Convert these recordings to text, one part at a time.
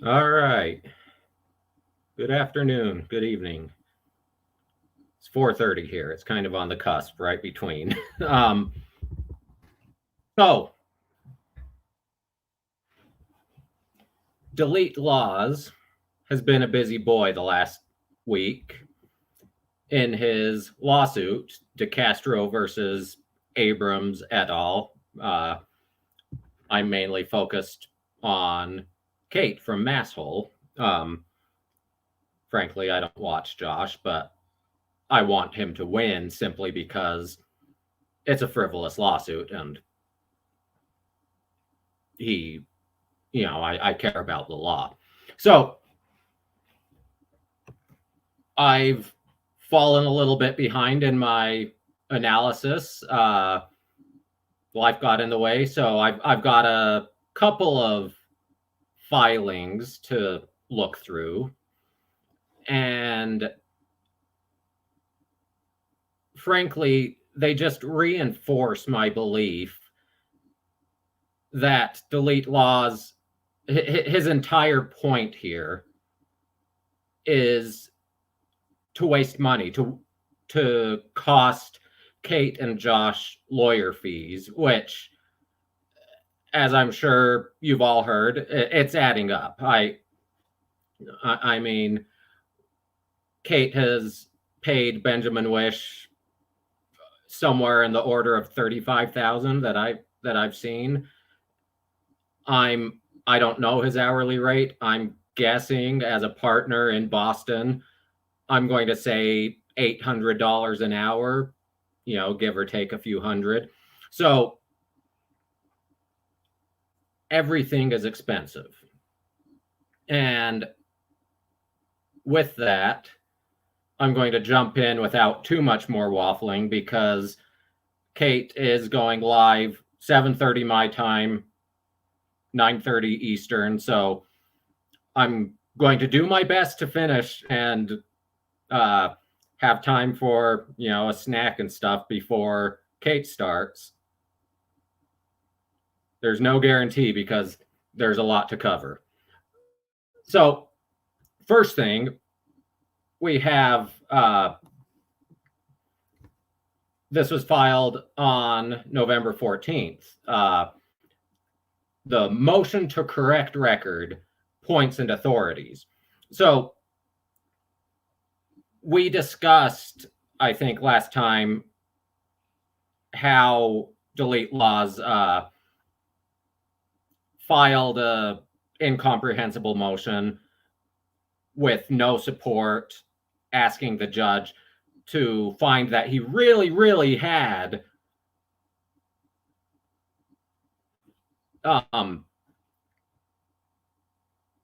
All right. Good afternoon. Good evening. It's 4:30 here. It's kind of on the cusp, right between. um, so, Delete Lawz has been a busy boy the last week in his lawsuit, DeCastro versus Abrams et al. I'm mainly focused on Kate from Masshole. Frankly, I don't watch Josh, but I want him to win simply because it's a frivolous lawsuit and he, I care about the law. So I've fallen a little bit behind in my analysis. Life got in the way. So I've got a couple of filings to look through. And frankly, they just reinforce my belief that Delete Lawz, his entire point here is to waste money, to cost Kate and Josh lawyer fees, which, as I'm sure you've all heard, it's adding up. I mean, Kate has paid Benjamin Wish somewhere in the order of 35,000 that I've seen. I don't know his hourly rate. I'm guessing as a partner in Boston, I'm going to say $800 an hour, give or take a few hundred. So everything is expensive. And with that, I'm going to jump in without too much more waffling because Kate is going live 7:30 my time, 9:30 Eastern. So I'm going to do my best to finish and have time for, a snack and stuff before Kate starts. There's no guarantee because there's a lot to cover. So, first thing, we have this was filed on November 14th. The motion to correct record, points and authorities. So we discussed, I think, last time how Delete Lawz filed a incomprehensible motion with no support, asking the judge to find that he really, really had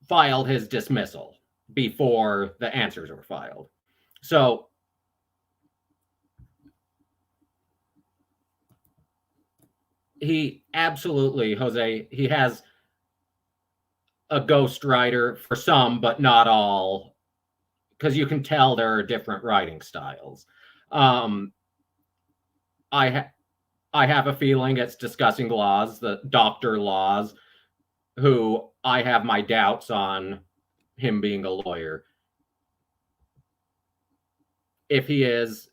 filed his dismissal before the answers were filed. So he absolutely, Jose, he has a ghostwriter for some, but not all, because you can tell there are different writing styles. I have a feeling it's discussing Lawz, the Dr. Lawz, who I have my doubts on him being a lawyer. If he is,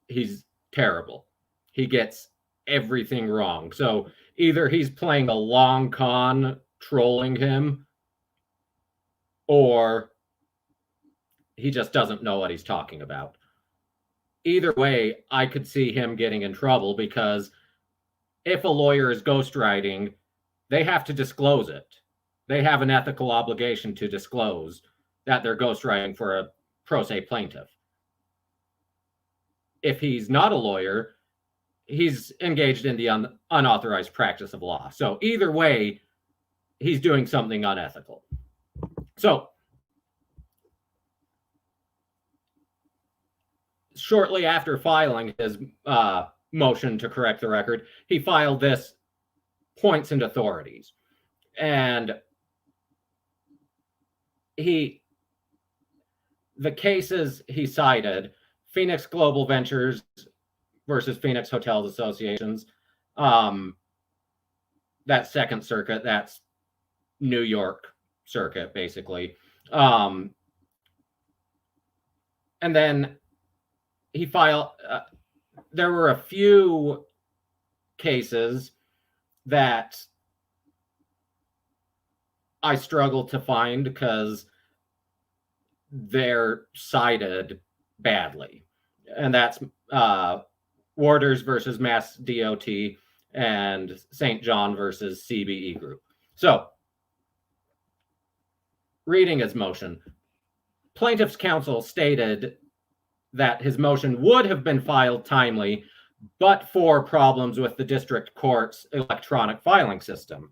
he's terrible. He gets everything wrong. So either he's playing a long con, trolling him, or he just doesn't know what he's talking about. Either way, I could see him getting in trouble because if a lawyer is ghostwriting, they have to disclose it. They have an ethical obligation to disclose that they're ghostwriting for a pro se plaintiff. If he's not a lawyer, he's engaged in the unauthorized practice of law. So either way, he's doing something unethical. So shortly after filing his motion to correct the record, he filed this points and authorities. And the cases he cited, Phoenix Global Ventures versus Phoenix Hotels Associations, that Second Circuit, that's New York Circuit, basically. And then he filed, there were a few cases that I struggled to find because they're cited badly. And that's Warders versus Mass DOT and St. John versus CBE Group. So, reading his motion, plaintiff's counsel stated that his motion would have been filed timely, but for problems with the district court's electronic filing system.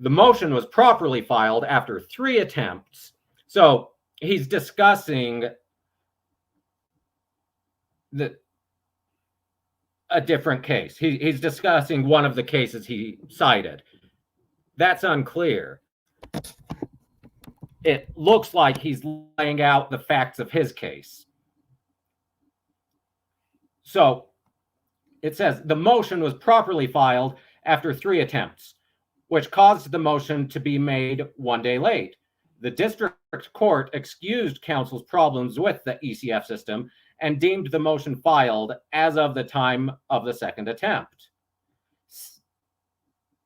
The motion was properly filed after 3 attempts. So he's discussing a different case. He's discussing one of the cases he cited. That's unclear. It looks like he's laying out the facts of his case. So it says the motion was properly filed after 3 attempts, which caused the motion to be made 1 day late. The district court excused counsel's problems with the ECF system and deemed the motion filed as of the time of the 2nd attempt.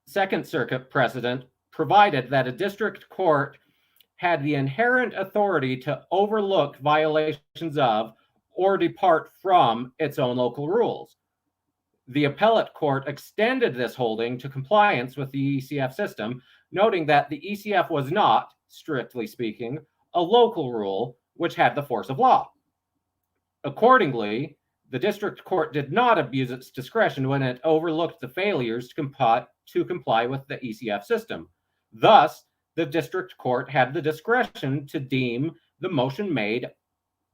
Second Circuit precedent provided that a district court had the inherent authority to overlook violations of or depart from its own local rules. The appellate court extended this holding to compliance with the ECF system, noting that the ECF was not, strictly speaking, a local rule which had the force of law. Accordingly, the district court did not abuse its discretion when it overlooked the failures to comply with the ECF system. Thus, the district court had the discretion to deem the motion made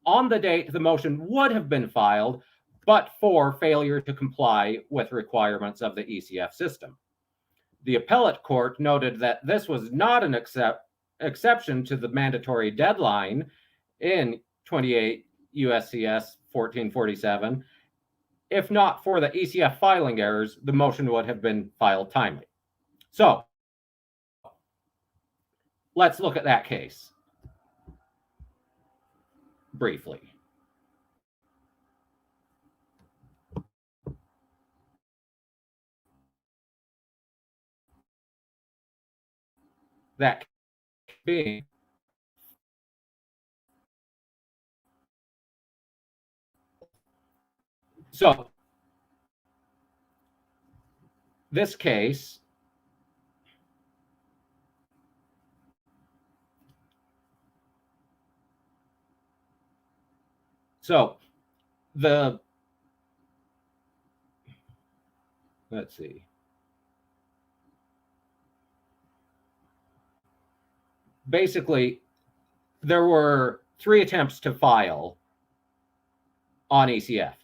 on the date the motion would have been filed, but for failure to comply with requirements of the ECF system. The appellate court noted that this was not an exception to the mandatory deadline in 28 USCS 1447. If not for the ECF filing errors, the motion would have been filed timely. So, let's look at that case briefly. That being so, this case let's see. Basically, there were 3 attempts to file on ECF.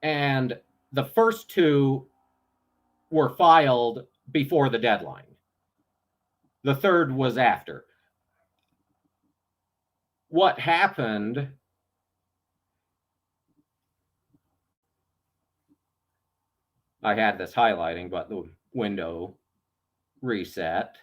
And the first 2 were filed before the deadline. The 3rd was after. What happened I had this highlighting, but the window reset.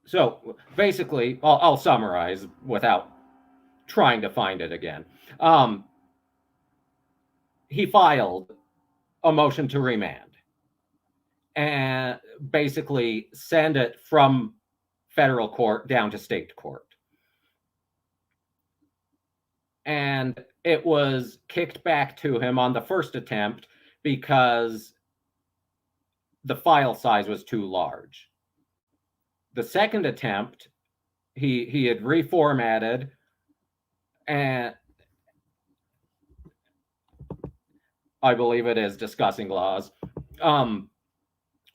So basically, I'll summarize without trying to find it again. He filed a motion to remand and basically send it from federal court down to state court. And it was kicked back to him on the first attempt because the file size was too large. The second attempt, he had reformatted, and I believe it is discussing laws.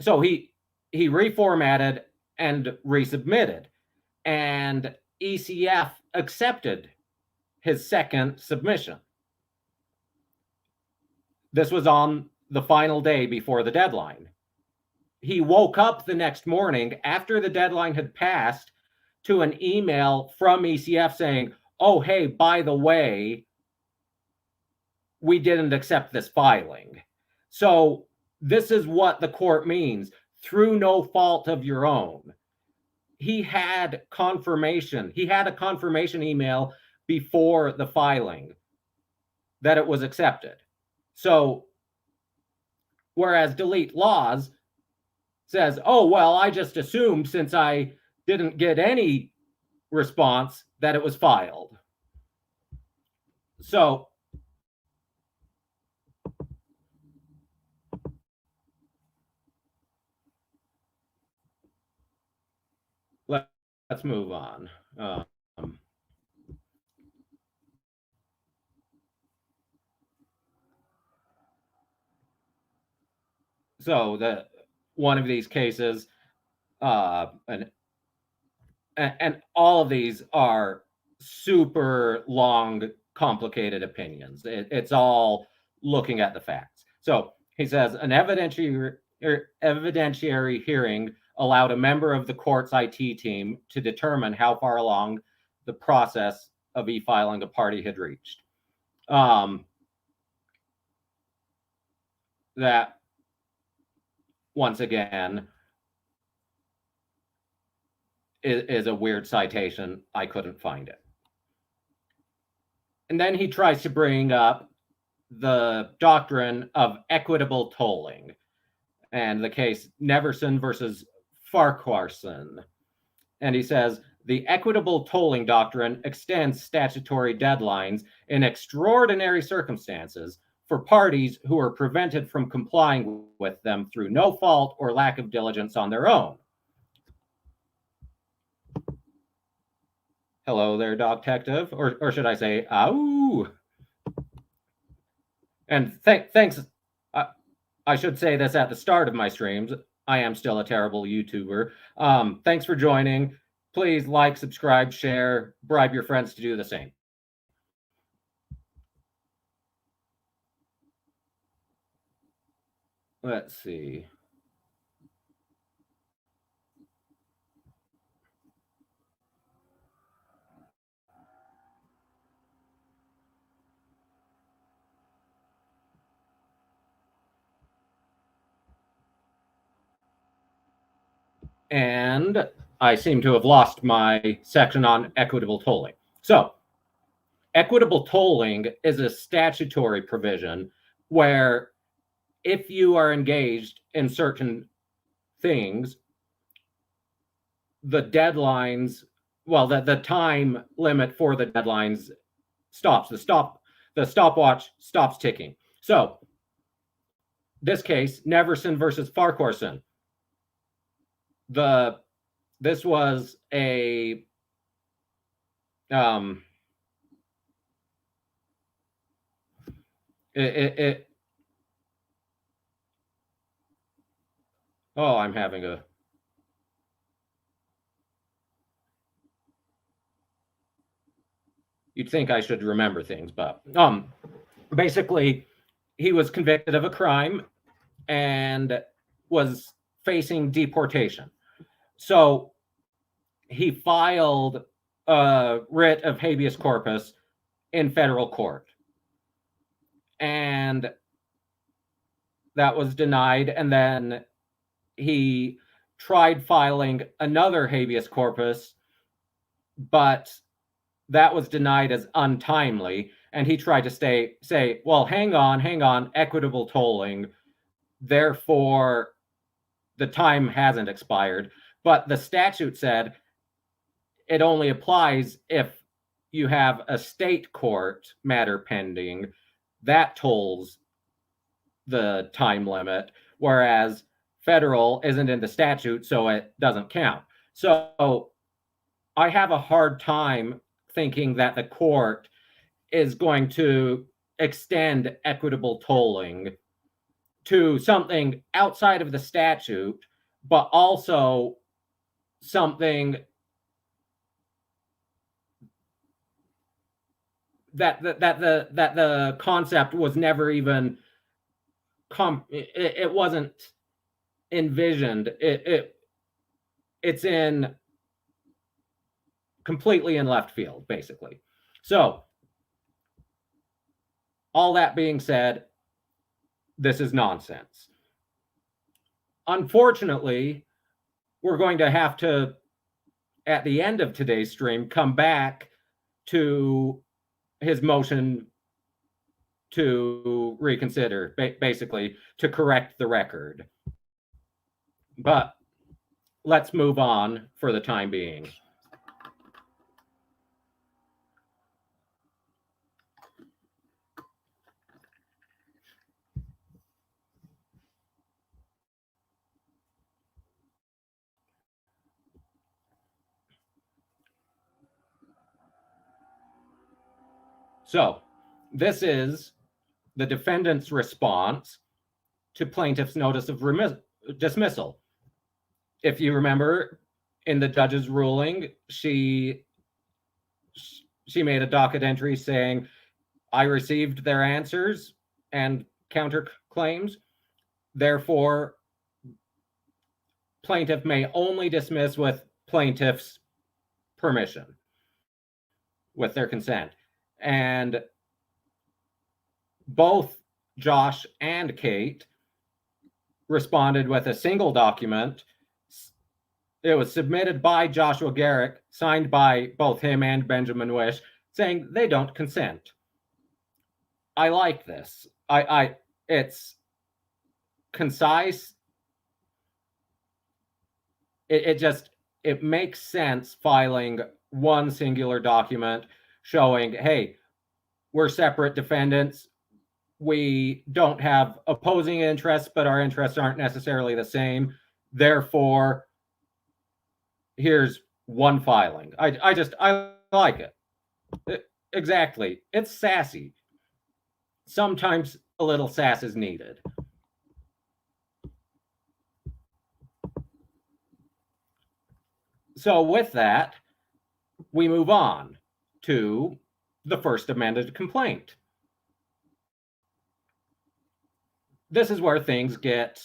So he reformatted and resubmitted, and ECF accepted his second submission. This was on the final day before the deadline. he woke up the next morning after the deadline had passed to an email from ECF saying, oh, hey, by the way, we didn't accept this filing. So this is what the court means, through no fault of your own. He had confirmation. He had a confirmation email before the filing that it was accepted. So whereas Delete Lawz says, oh, well, I just assumed since I didn't get any response that it was filed. So let's move on. So one of these cases, and all of these are super long, complicated opinions. It's all looking at the facts. So he says an evidentiary hearing allowed a member of the court's IT team to determine how far along the process of e-filing a party had reached. That, once again, is a weird citation. I couldn't find it. And then he tries to bring up the doctrine of equitable tolling and the case Neverson versus Farquharson. And he says, the equitable tolling doctrine extends statutory deadlines in extraordinary circumstances for parties who are prevented from complying with them through no fault or lack of diligence on their own. Hello there, dog detective, or should I say, ow? And thanks. I should say this at the start of my streams. I am still a terrible YouTuber. Thanks for joining. Please like, subscribe, share, bribe your friends to do the same. Let's see. And I seem to have lost my section on equitable tolling. So, equitable tolling is a statutory provision where if you are engaged in certain things, the deadlines, well, the time limit for the deadlines stops. The stopwatch stops ticking. So, this case, Neverson versus Farquharson. This was a oh, I'm having a you'd think I should remember things, but basically he was convicted of a crime and was facing deportation. So he filed a writ of habeas corpus in federal court. And that was denied. And then he tried filing another habeas corpus, but that was denied as untimely. And he tried to say, well, hang on, equitable tolling. Therefore, the time hasn't expired. But the statute said it only applies if you have a state court matter pending. That tolls the time limit, whereas federal isn't in the statute, so it doesn't count. So I have a hard time thinking that the court is going to extend equitable tolling to something outside of the statute, but also something that the concept was never even it wasn't envisioned. It's in completely in left field, basically. So, all that being said, this is nonsense. Unfortunately, we're going to have to, at the end of today's stream, come back to his motion to reconsider, basically, to correct the record. But let's move on for the time being. So, this is the defendant's response to plaintiff's notice of dismissal. If you remember, in the judge's ruling, she made a docket entry saying, I received their answers and counterclaims. Therefore, plaintiff may only dismiss with plaintiff's permission, with their consent. And both Josh and Kate responded with a single document. It was submitted by Joshua Garrick, signed by both him and Benjamin Wish, saying they don't consent. I like this. It's concise. It makes sense filing one singular document showing, hey, we're separate defendants. We don't have opposing interests, but our interests aren't necessarily the same. Therefore, here's one filing. I like it. Exactly. It's sassy. Sometimes a little sass is needed. So with that, we move on to the first amended complaint. This is where things get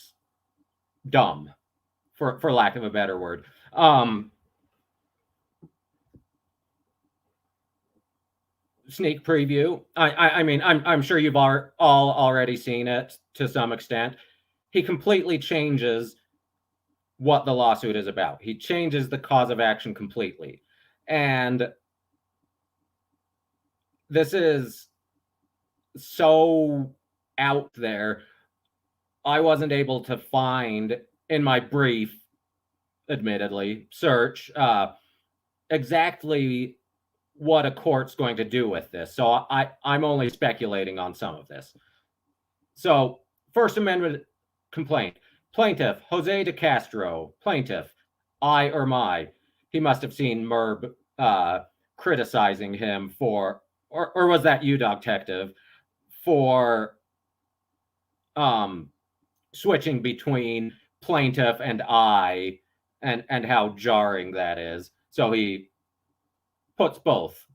dumb, for lack of a better word. Sneak preview. I mean, I'm sure you've all already seen it to some extent. He completely changes what the lawsuit is about. He changes the cause of action completely. And this is so out there. I wasn't able to find in my brief, admittedly, search exactly what a court's going to do with this. So I'm only speculating on some of this. So, First Amendment complaint. Plaintiff, Jose DeCastro. Plaintiff, I or my. He must have seen Merb criticizing him for, or was that you, Detective, for switching between plaintiff and I, and how jarring that is. So he puts both.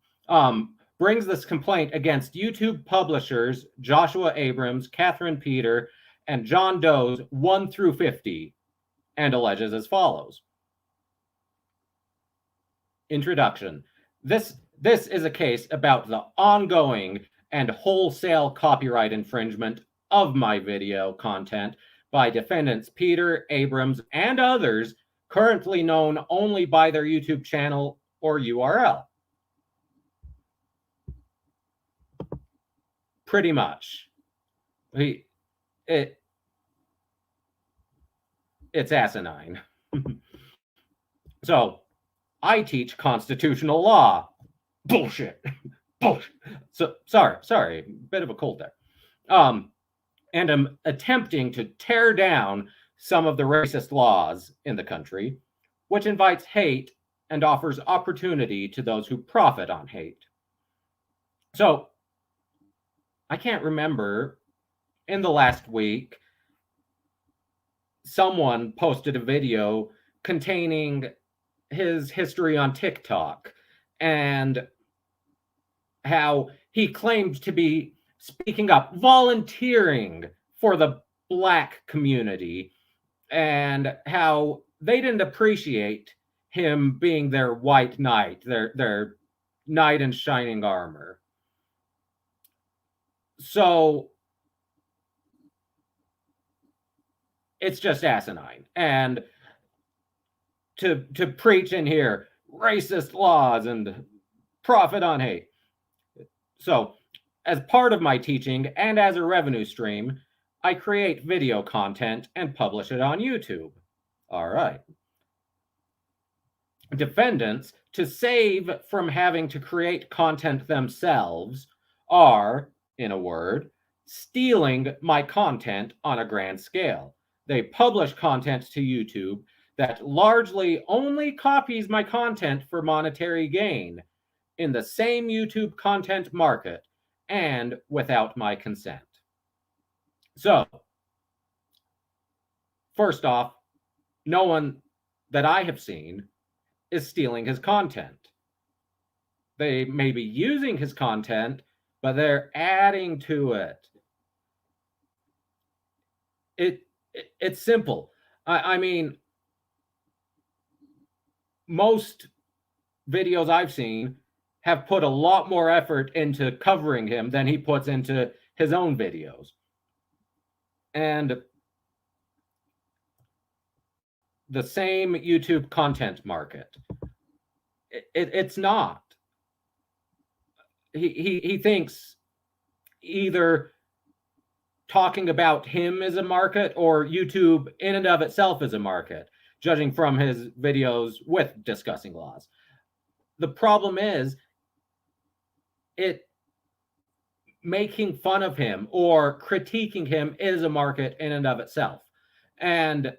Brings this complaint against YouTube publishers Joshua Abrams, Catherine Peter, and John Doe's 1 through 50, and alleges as follows. Introduction. This is a case about the ongoing and wholesale copyright infringement of my video content by defendants Peter, Abrams, and others currently known only by their YouTube channel or URL. Pretty much. It's asinine. So, I teach constitutional law. Bullshit. Bullshit. So, sorry, bit of a cold there. And I'm attempting to tear down some of the racist laws in the country, which invites hate and offers opportunity to those who profit on hate. So, I can't remember, in the last week, someone posted a video containing his history on TikTok and how he claimed to be speaking up, volunteering for the Black community and how they didn't appreciate him being their white knight, their knight in shining armor. So it's just asinine. And to preach in here racist laws and profit on hate. So as part of my teaching and as a revenue stream, I create video content and publish it on YouTube. All right. Defendants, to save from having to create content themselves, are, in a word, stealing my content on a grand scale. They publish content to YouTube that largely only copies my content for monetary gain in the same YouTube content market and without my consent. So, first off, no one that I have seen is stealing his content. They may be using his content, but they're adding to it. It's simple. I mean, most videos I've seen have put a lot more effort into covering him than he puts into his own videos. And the same YouTube content market. It's not. He thinks either talking about him is a market or YouTube in and of itself is a market, judging from his videos with discussing laws. The problem is making fun of him or critiquing him is a market in and of itself. And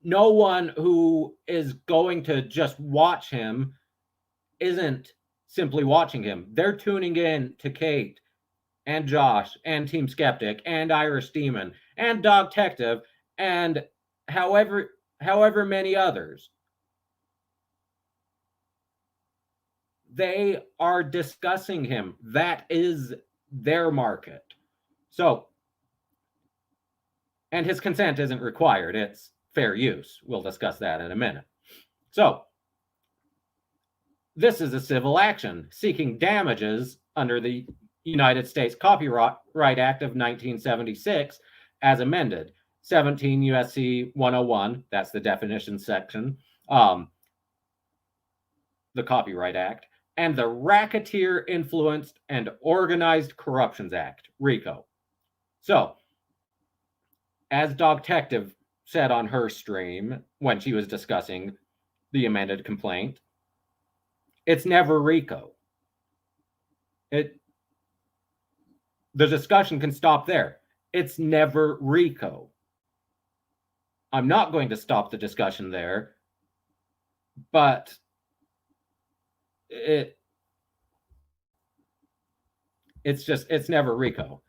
no one who is going to just watch him isn't simply watching him. They're tuning in to Kate and Josh and Team Skeptic and Irish Demon and Dogtective and however many others. They are discussing him. That is their market. So, and his consent isn't required. It's fair use. We'll discuss that in a minute. So, this is a civil action seeking damages under the United States Copyright Act of 1976 as amended. 17 U.S.C. 101, that's the definition section, the Copyright Act, and the Racketeer Influenced and Organized Corruptions Act, RICO. So, as Dogtective said on her stream when she was discussing the amended complaint, it's never RICO. The discussion can stop there. It's never RICO. I'm not going to stop the discussion there, but it's never RICO.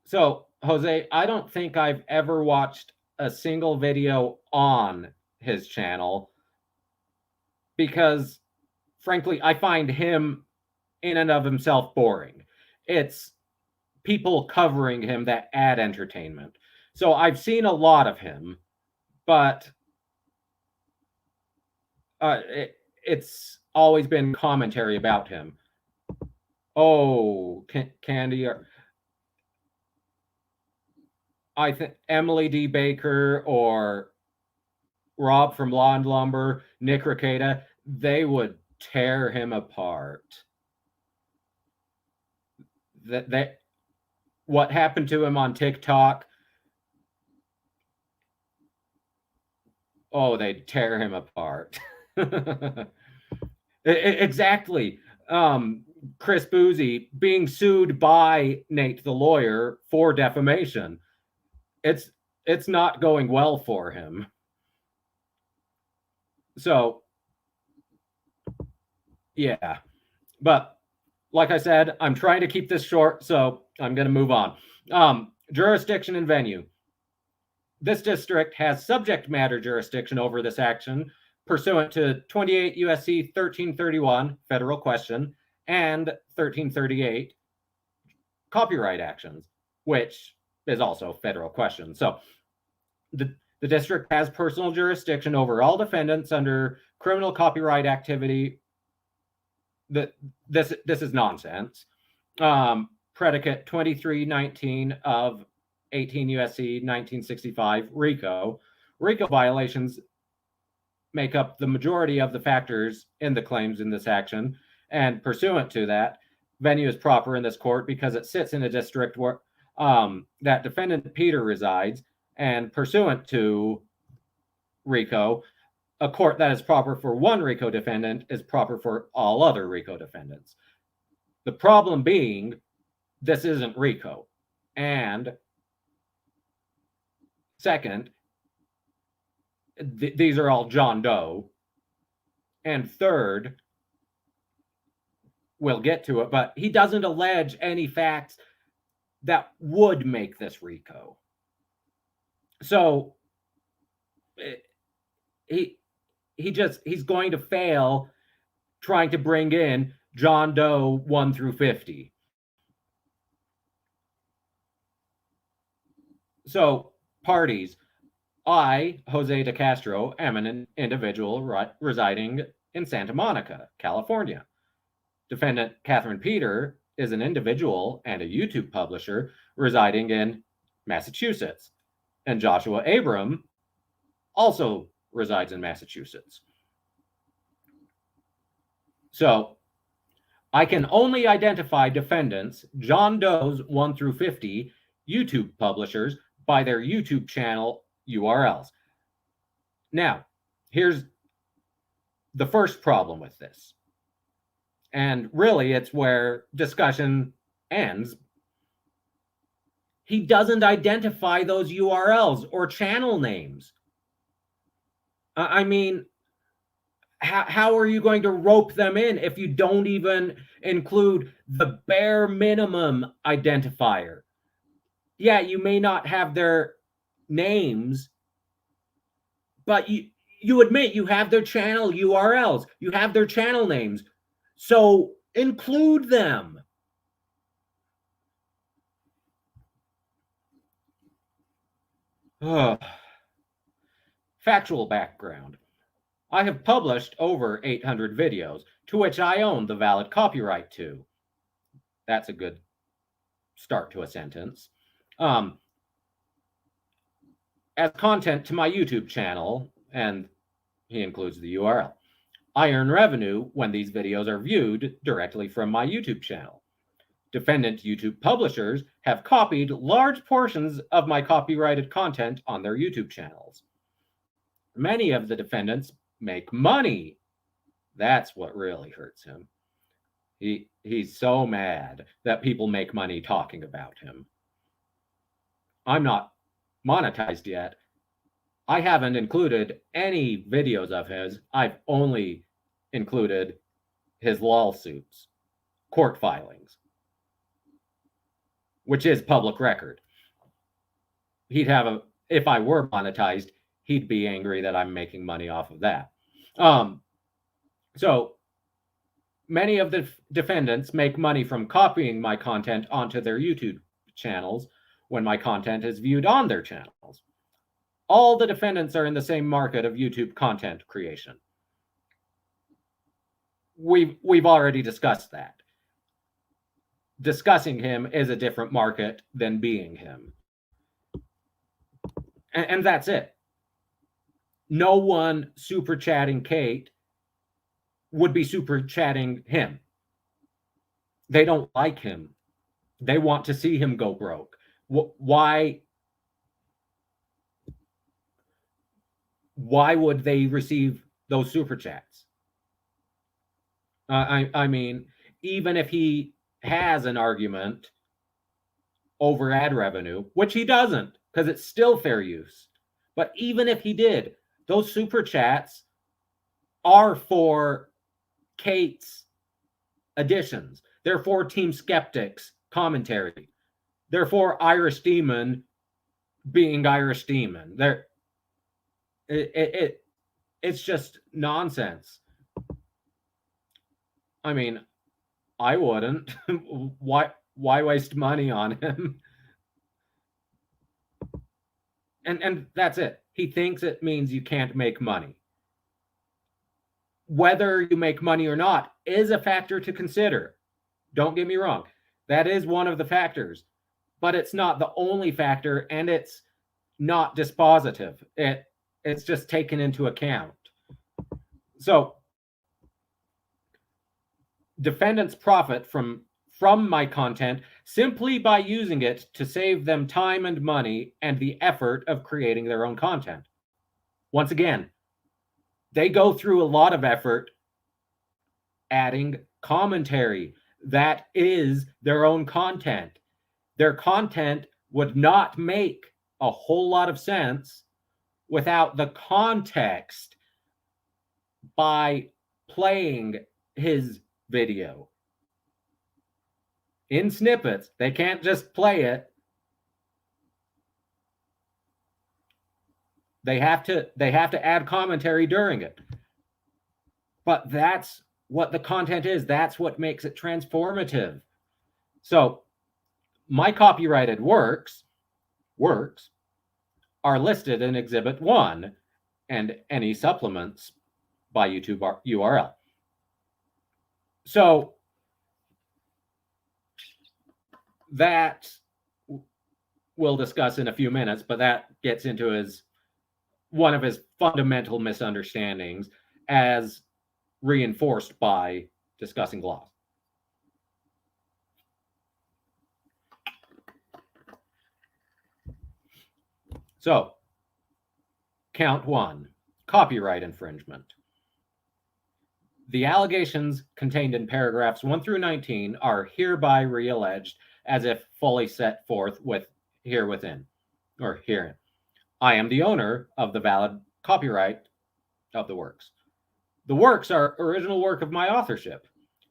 So, Jose, I don't think I've ever watched a single video on his channel because, frankly, I find him in and of himself boring. It's people covering him that add entertainment. So I've seen a lot of him, but it's always been commentary about him. Oh, Candy, I think Emily D. Baker or Rob from Law and Lumber, Nick Ricada, they would tear him apart. What happened to him on TikTok? Oh, they'd tear him apart. Exactly. Chris Boozy being sued by Nate the lawyer for defamation. It's not going well for him. So, yeah. But like I said, I'm trying to keep this short, so I'm going to move on. Jurisdiction and venue. This district has subject matter jurisdiction over this action pursuant to 28 U.S.C. 1331, federal question, and 1338, copyright actions, which is also federal question. So The district has personal jurisdiction over all defendants under criminal copyright activity. This is nonsense. Predicate 2319 of 18 USC 1965 RICO. RICO violations make up the majority of the factors in the claims in this action, and pursuant to that, venue is proper in this court because it sits in a district where that defendant Peter resides, and pursuant to RICO, a court that is proper for one RICO defendant is proper for all other RICO defendants. The problem being, this isn't RICO. And second, these are all John Doe. And third, we'll get to it, but he doesn't allege any facts that would make this RICO. So he's going to fail trying to bring in John Doe 1 through 50. So parties, I, Jose DeCastro, am an individual residing in Santa Monica, California. Defendant Catherine Peter is an individual and a YouTube publisher residing in Massachusetts. And Joshua Abrams also resides in Massachusetts. So I can only identify defendants, John Doe's 1 through 50, YouTube publishers by their YouTube channel URLs. Now, here's the first problem with this. And really, it's where discussion ends. He doesn't identify those URLs or channel names. I mean, how are you going to rope them in if you don't even include the bare minimum identifier? Yeah, you may not have their names, but you admit you have their channel URLs, you have their channel names, so include them. Factual background. I have published over 800 videos to which I own the valid copyright to. That's a good start to a sentence. As content to my YouTube channel, and he includes the URL. I earn revenue when these videos are viewed directly from my YouTube channel. Defendant YouTube publishers have copied large portions of my copyrighted content on their YouTube channels. Many of the defendants make money. That's what really hurts him. He's so mad that people make money talking about him. I'm not monetized yet. I haven't included any videos of his. I've only included his lawsuits, court filings, which is public record. He'd have if I were monetized, he'd be angry that I'm making money off of that. So many of the defendants make money from copying my content onto their YouTube channels when my content is viewed on their channels. All the defendants are in the same market of YouTube content creation. We've already discussed that. Discussing him is a different market than being him. And that's it. No one super chatting Kate would be super chatting him. They don't like him. They want to see him go broke. Why would they receive those super chats? I mean, even if he has an argument over ad revenue, which he doesn't, because it's still fair use. But even if he did, those super chats are for Kate's additions. They're for Team Skeptic's commentary. They're for Irish Demon being Irish Demon. It's just nonsense. I mean, I wouldn't. Why waste money on him? And that's it. He thinks it means you can't make money. Whether you make money or not is a factor to consider. Don't get me wrong. That is one of the factors, but it's not the only factor, and it's not dispositive. It's just taken into account. So defendants profit from my content simply by using it to save them time and money and the effort of creating their own content. Once again, they go through a lot of effort adding commentary. That is their own content. Their content would not make a whole lot of sense without the context by playing his video in snippets. They can't just play it. They have to add commentary during it. But that's what the content is. That's what makes it transformative. So my copyrighted works are listed in Exhibit 1 and any supplements by YouTube URL. So that we'll discuss in a few minutes, but that gets into one of his fundamental misunderstandings as reinforced by discussing law. So, count 1, copyright infringement. The allegations contained in paragraphs 1 through 19 are hereby re-alleged as if fully set forth herein. I am the owner of the valid copyright of the works. The works are original work of my authorship.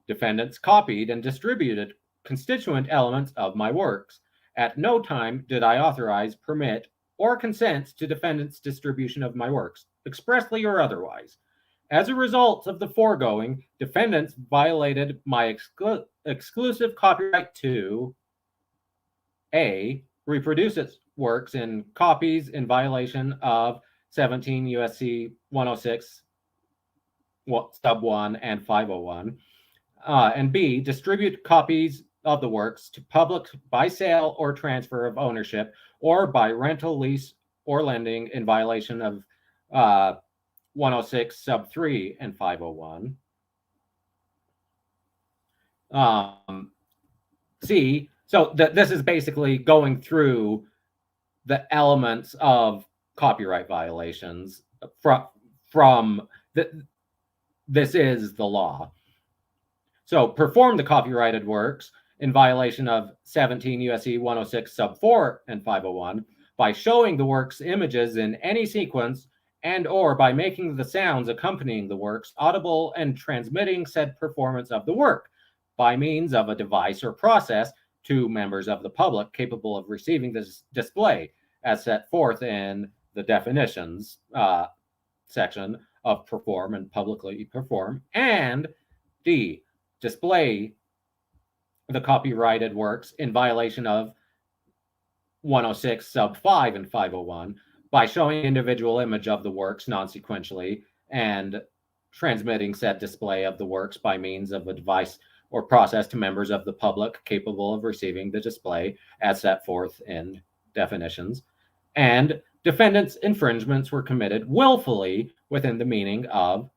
Defendants copied and distributed constituent elements of my works. At no time did I authorize, permit, or consent to defendants' distribution of my works, expressly or otherwise. As a result of the foregoing, defendants violated my exclusive copyright to A, reproduce its works in copies in violation of 17 U.S.C. 106 sub 1 and 501, and B, distribute copies of the works to public by sale or transfer of ownership or by rental, lease, or lending in violation of 106 sub 3 and 501. C, so this is basically going through the elements of copyright violations from this is the law. So perform the copyrighted works in violation of 17 U.S.C. 106 sub 4 and 501 by showing the work's images in any sequence and or by making the sounds accompanying the works audible and transmitting said performance of the work by means of a device or process to members of the public capable of receiving this display as set forth in the definitions section of perform and publicly perform, and D, display the copyrighted works in violation of 106 sub 5 and 501 by showing individual image of the works non-sequentially and transmitting said display of the works by means of a device or process to members of the public capable of receiving the display as set forth in definitions. And defendants' infringements were committed willfully within the meaning of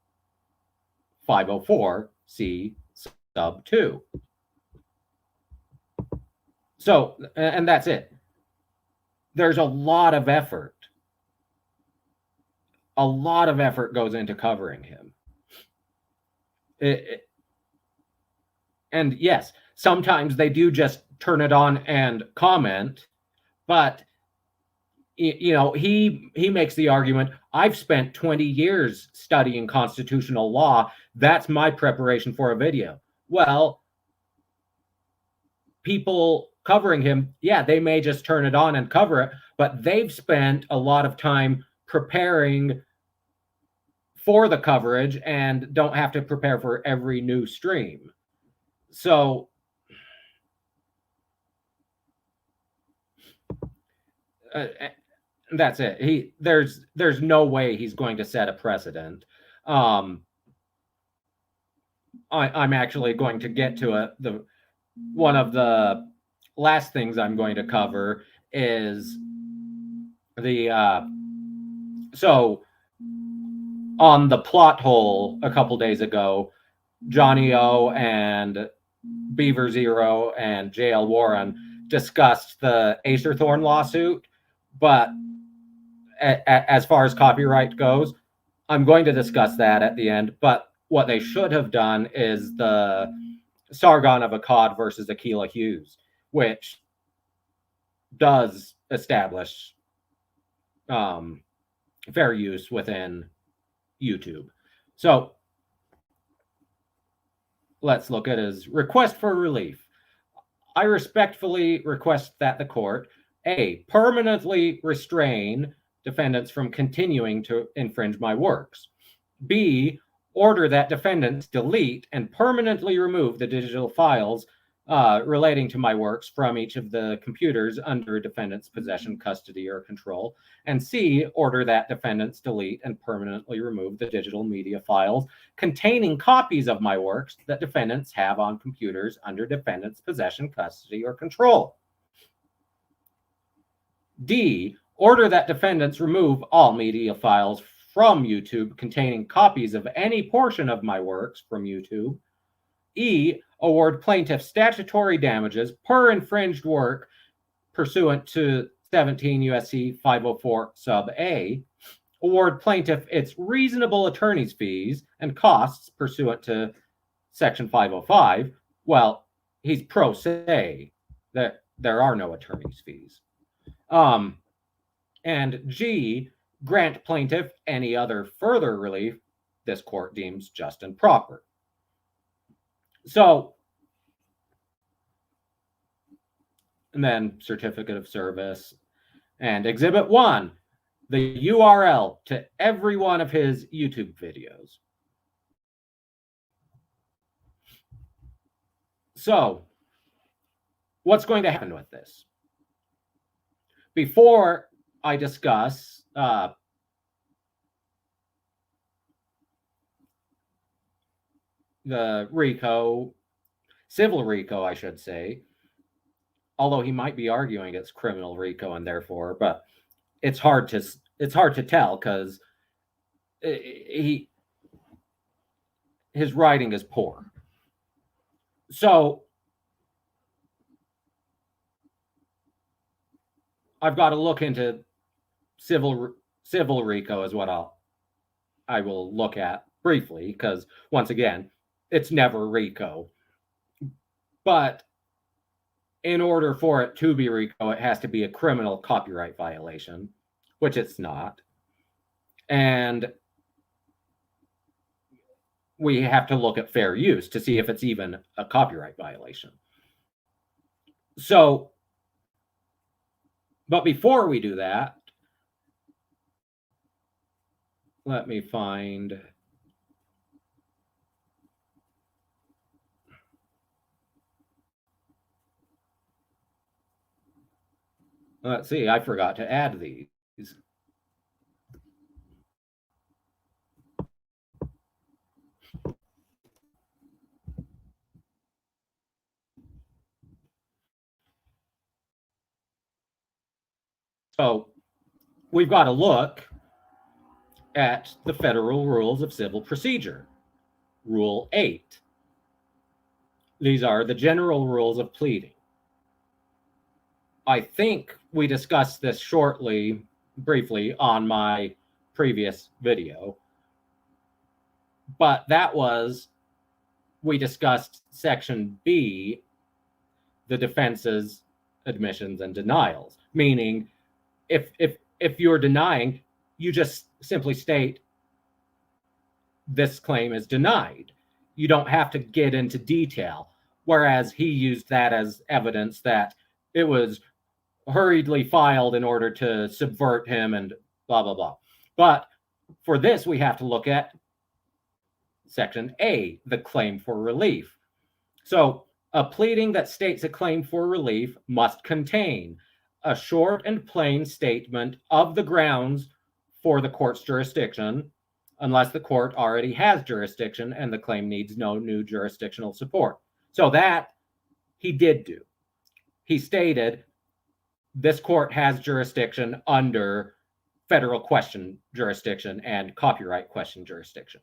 504 C sub 2. So, and that's it. There's a lot of effort. A lot of effort goes into covering him. And yes, sometimes they do just turn it on and comment, but you know, he makes the argument, I've spent 20 years studying constitutional law. That's my preparation for a video. Well, people covering him, yeah, they may just turn it on and cover it, but they've spent a lot of time preparing for the coverage and don't have to prepare for every new stream. So That's it. There's no way he's going to set a precedent. I'm actually going to get to one of the last things I'm going to cover is so on the plot hole a couple days ago, Johnny O and Beaver Zero and JL Warren discussed the Acerthorn lawsuit, but as far as copyright goes, I'm going to discuss that at the end. But what they should have done is the Sargon of Akkad versus Aquila Hughes, which does establish fair use within YouTube. So let's look at his request for relief. I respectfully request that the court A, permanently restrain defendants from continuing to infringe my works. B, order that defendants delete and permanently remove the digital files relating to my works from each of the computers under defendant's possession, custody, or control. And C, order that defendants delete and permanently remove the digital media files containing copies of my works that defendants have on computers under defendant's possession, custody, or control. D, order that defendants remove all media files from YouTube containing copies of any portion of my works from YouTube. E, award plaintiff statutory damages per infringed work pursuant to 17 U.S.C. 504 sub A. Award plaintiff its reasonable attorney's fees and costs pursuant to Section 505. Well, he's pro se that there are no attorney's fees. And G, grant plaintiff any other further relief this court deems just and proper. So, and then certificate of service and Exhibit 1, the URL to every one of his YouTube videos. So, what's going to happen with this? Before I discuss the RICO, civil RICO, I should say, although he might be arguing it's criminal RICO and therefore, but it's hard to tell because his writing is poor. So I've got to look into civil RICO is what I will look at briefly, because once again, it's never RICO. But in order for it to be RICO, it has to be a criminal copyright violation, which it's not. And we have to look at fair use to see if it's even a copyright violation. So, but before we do that, let me find... Let's see, I forgot to add these. So we've got to look at the Federal Rules of Civil Procedure, Rule 8. These are the general rules of pleading. I think we discussed this briefly on my previous video, but we discussed Section B, the defenses, admissions, and denials, meaning if you're denying, you just simply state this claim is denied. You don't have to get into detail, whereas he used that as evidence that it was hurriedly filed in order to subvert him and blah, blah, blah. But for this, we have to look at Section A, the claim for relief. So a pleading that states a claim for relief must contain a short and plain statement of the grounds for the court's jurisdiction, unless the court already has jurisdiction and the claim needs no new jurisdictional support. So that he did do. He stated, this court has jurisdiction under federal question jurisdiction and copyright question jurisdiction.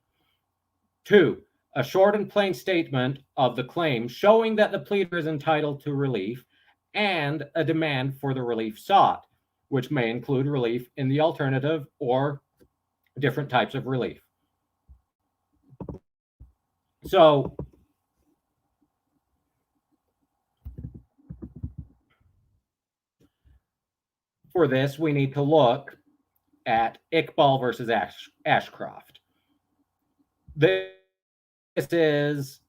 2, a short and plain statement of the claim showing that the pleader is entitled to relief and a demand for the relief sought, which may include relief in the alternative or different types of relief. So for this, we need to look at Iqbal versus Ashcroft. This is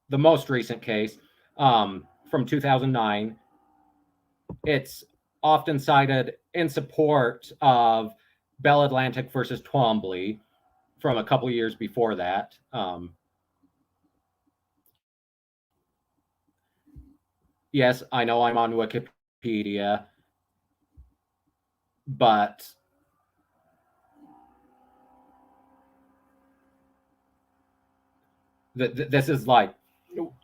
the most recent case from 2009. It's often cited in support of Bell Atlantic versus Twombly from a couple years before that. Yes, I know I'm on Wikipedia, but this is like,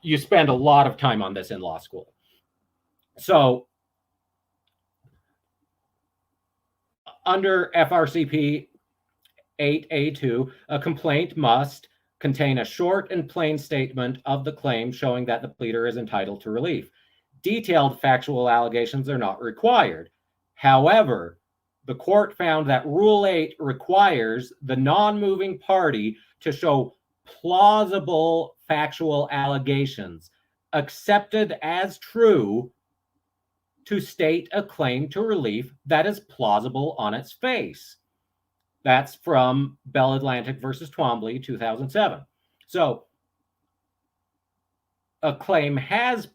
you spend a lot of time on this in law school. So under FRCP 8A2, a complaint must contain a short and plain statement of the claim showing that the pleader is entitled to relief. Detailed factual allegations are not required. However, the court found that Rule 8 requires the non-moving party to show plausible factual allegations accepted as true to state a claim to relief that is plausible on its face. That's from Bell Atlantic versus Twombly, 2007. So a claim has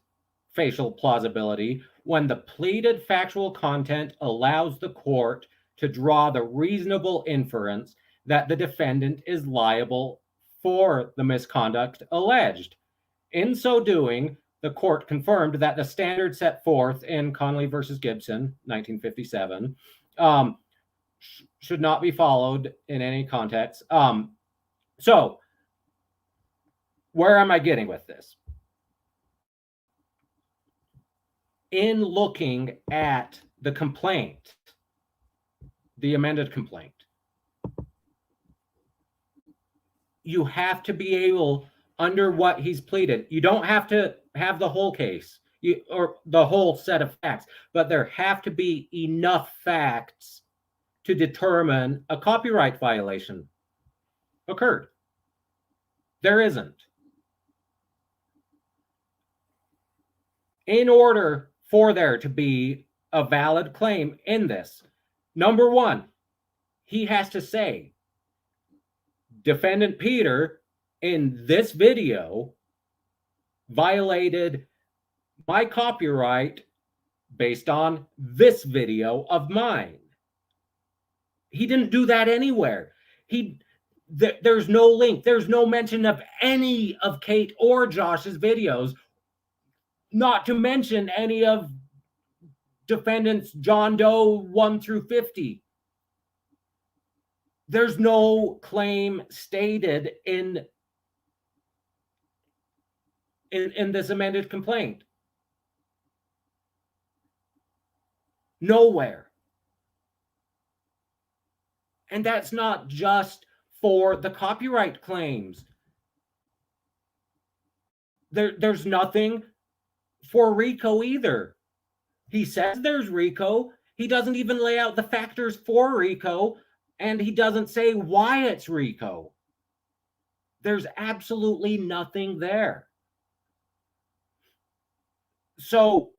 facial plausibility when the pleaded factual content allows the court to draw the reasonable inference that the defendant is liable for the misconduct alleged. In so doing, the court confirmed that the standard set forth in Connolly versus Gibson, 1957, should not be followed in any context. So, where am I getting with this? In looking at the complaint, the amended complaint, you have to be able, under what he's pleaded, you don't have to have the whole case or the whole set of facts, but there have to be enough facts to determine a copyright violation occurred. There isn't. In order for there to be a valid claim in this, number one, he has to say, Defendant Peter, in this video, violated my copyright based on this video of mine. He didn't do that anywhere. There's no link. There's no mention of any of Kate or Josh's videos, not to mention any of defendants John Doe 1 through 50. There's no claim stated in this amended complaint. Nowhere. And that's not just for the copyright claims. There's nothing for RICO either. He says there's RICO. He doesn't even lay out the factors for RICO, and he doesn't say why it's RICO. There's absolutely nothing there. So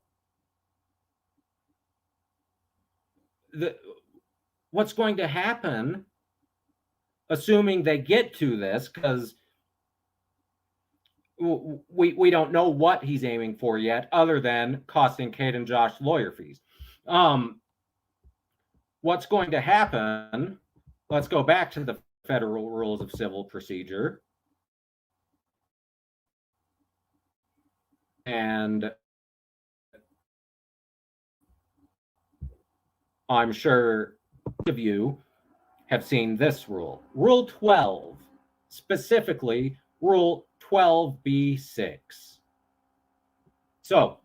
what's going to happen, assuming they get to this, because we don't know what he's aiming for yet, other than costing Kate and Josh lawyer fees. What's going to happen, let's go back to the Federal Rules of Civil Procedure. And I'm sure of you have seen this rule. Rule 12, specifically Rule 12b-6. So,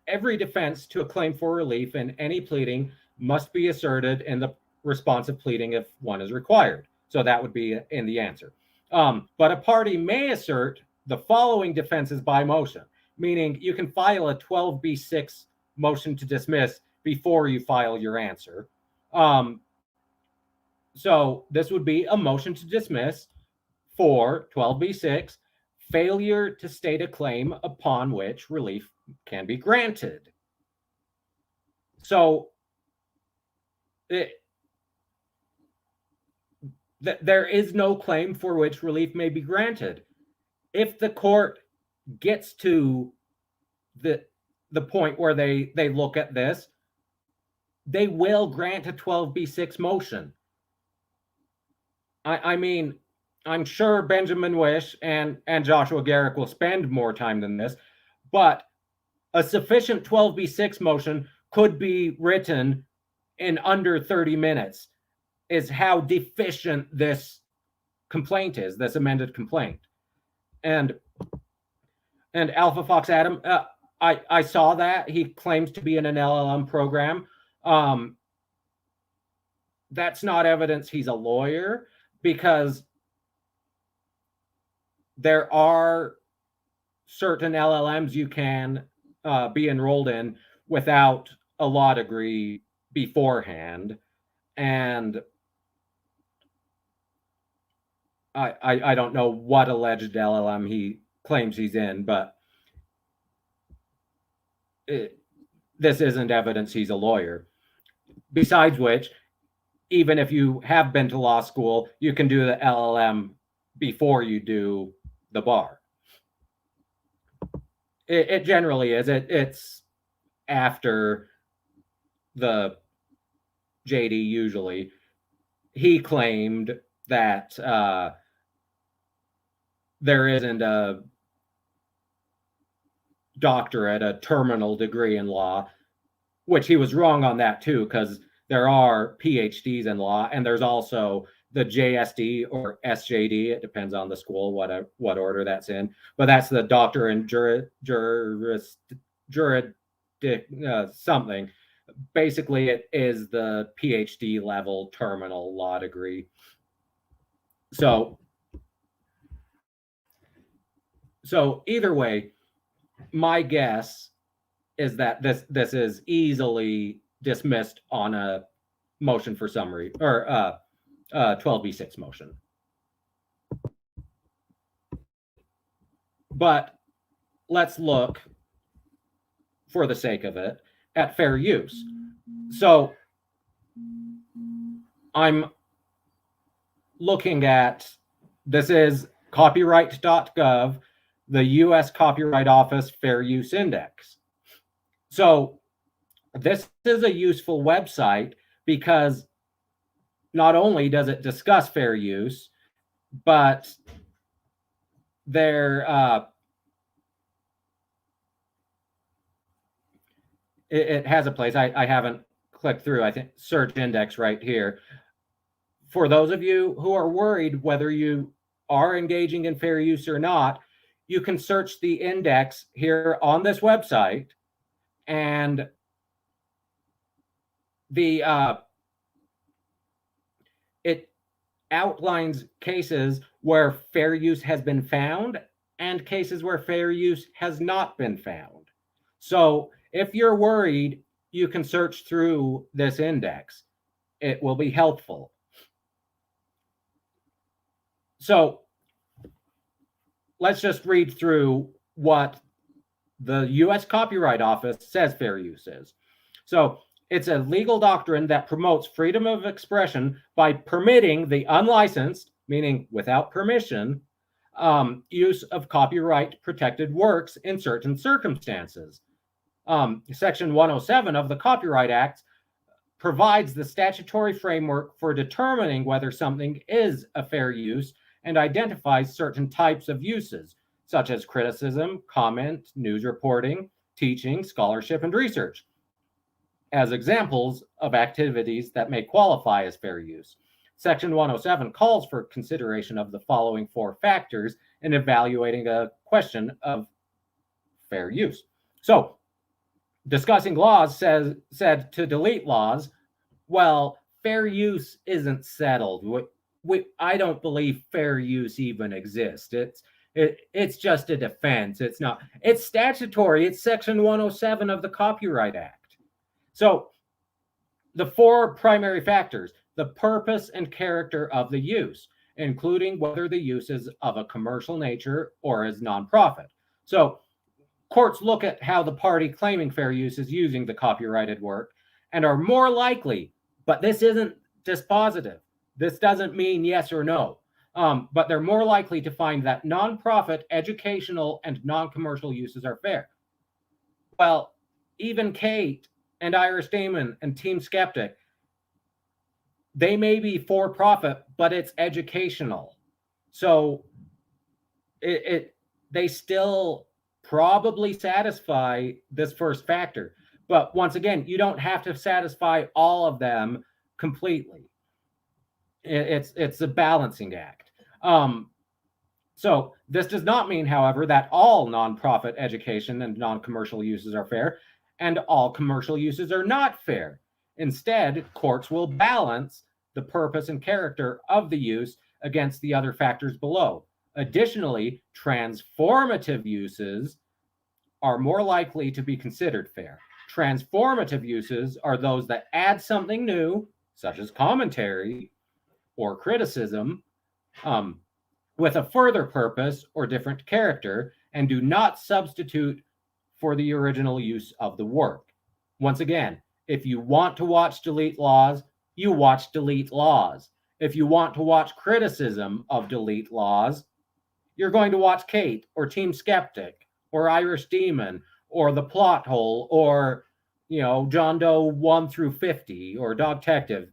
every defense to a claim for relief in any pleading must be asserted in the responsive pleading if one is required. So that would be in the answer. But a party may assert the following defenses by motion, meaning you can file a 12b-6 motion to dismiss before you file your answer. So this would be a motion to dismiss for 12b-6, failure to state a claim upon which relief can be granted. So there is no claim for which relief may be granted. If the court gets to the point where they look at this, they will grant a 12b-6 motion. I mean, I'm sure Benjamin Wish and Joshua Garrick will spend more time than this, but a sufficient 12b-6 motion could be written in under 30 minutes, is how deficient this complaint is, this amended complaint. And Alpha Fox Adam, I saw that. He claims to be in an LLM program. That's not evidence he's a lawyer, because there are certain LLMs you can be enrolled in without a law degree beforehand. And I don't know what alleged LLM he claims he's in, but this isn't evidence he's a lawyer. Besides which, even if you have been to law school, you can do the LLM before you do the bar. It generally is. It's after the JD usually. He claimed that there isn't a doctorate, a terminal degree in law, which he was wrong on that too, because there are PhDs in law, and there's also the JSD or SJD. It depends on the school, what order that's in. But that's the doctor in something. Basically, it is the PhD level terminal law degree. So either way, my guess is that this is easily dismissed on a motion for summary, or 12b-6 motion. But let's look, for the sake of it, at fair use. So I'm looking at, this is copyright.gov, the U.S. Copyright Office Fair Use Index. So this is a useful website because not only does it discuss fair use, but it has a place. I haven't clicked through, I think, search index right here. For those of you who are worried whether you are engaging in fair use or not, you can search the index here on this website, and it outlines cases where fair use has been found and cases where fair use has not been found. So if you're worried, you can search through this index. It will be helpful. So let's just read through what the U.S. Copyright Office says fair use is. So it's a legal doctrine that promotes freedom of expression by permitting the unlicensed, meaning without permission, use of copyright protected works in certain circumstances. Section 107 of the Copyright Act provides the statutory framework for determining whether something is a fair use and identifies certain types of uses, such as criticism, comment, news reporting, teaching, scholarship, and research as examples of activities that may qualify as fair use. Section 107 calls for consideration of the following 4 factors in evaluating a question of fair use. So, discussing Lawz said to Delete Lawz, well, fair use isn't settled. I don't believe fair use even exists. It's just a defense. It's not. It's statutory. It's Section 107 of the Copyright Act. So the 4 primary factors: the purpose and character of the use, including whether the use is of a commercial nature or is nonprofit. So courts look at how the party claiming fair use is using the copyrighted work and are more likely, but this isn't dispositive. This doesn't mean yes or no, but they're more likely to find that nonprofit, educational, and non-commercial uses are fair. Well, even Kate and Ira Stamen and Team Skeptic, they may be for-profit, but it's educational. So they still probably satisfy this first factor. But once again, you don't have to satisfy all of them completely. It's a balancing act. So this does not mean, however, that all nonprofit education and non-commercial uses are fair and all commercial uses are not fair. Instead, courts will balance the purpose and character of the use against the other factors below. Additionally, transformative uses are more likely to be considered fair. Transformative uses are those that add something new, such as commentary or criticism, with a further purpose or different character, and do not substitute for the original use of the work. Once again, if you want to watch Delete Lawz, you watch Delete Lawz. If you want to watch criticism of Delete Lawz, you're going to watch Kate or Team Skeptic or Irish Demon or The Plot Hole or, John Doe 1 through 50 or Dog Detective.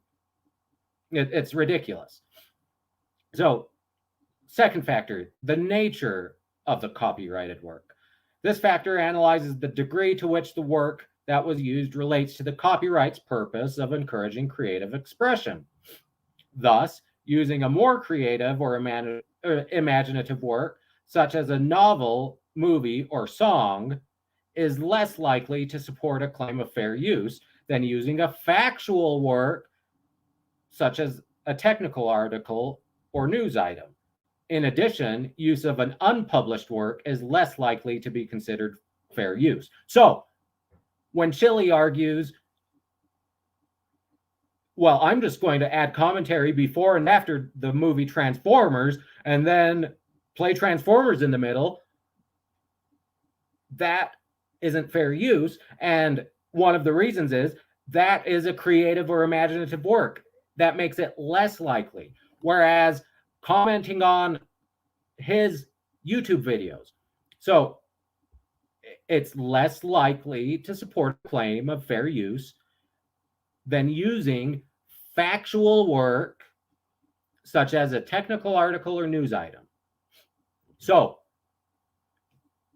It's ridiculous. So, second factor, the nature of the copyrighted work. This factor analyzes the degree to which the work that was used relates to the copyright's purpose of encouraging creative expression. Thus, using a more creative or imaginative work, such as a novel, movie, or song, is less likely to support a claim of fair use than using a factual work, such as a technical article or news item. In addition, use of an unpublished work is less likely to be considered fair use. So, when Chili argues, well, I'm just going to add commentary before and after the movie Transformers and then play Transformers in the middle, that isn't fair use. And one of the reasons is that is a creative or imaginative work. That makes it less likely. Whereas commenting on his YouTube videos, so it's less likely to support a claim of fair use than using factual work such as a technical article or news item. So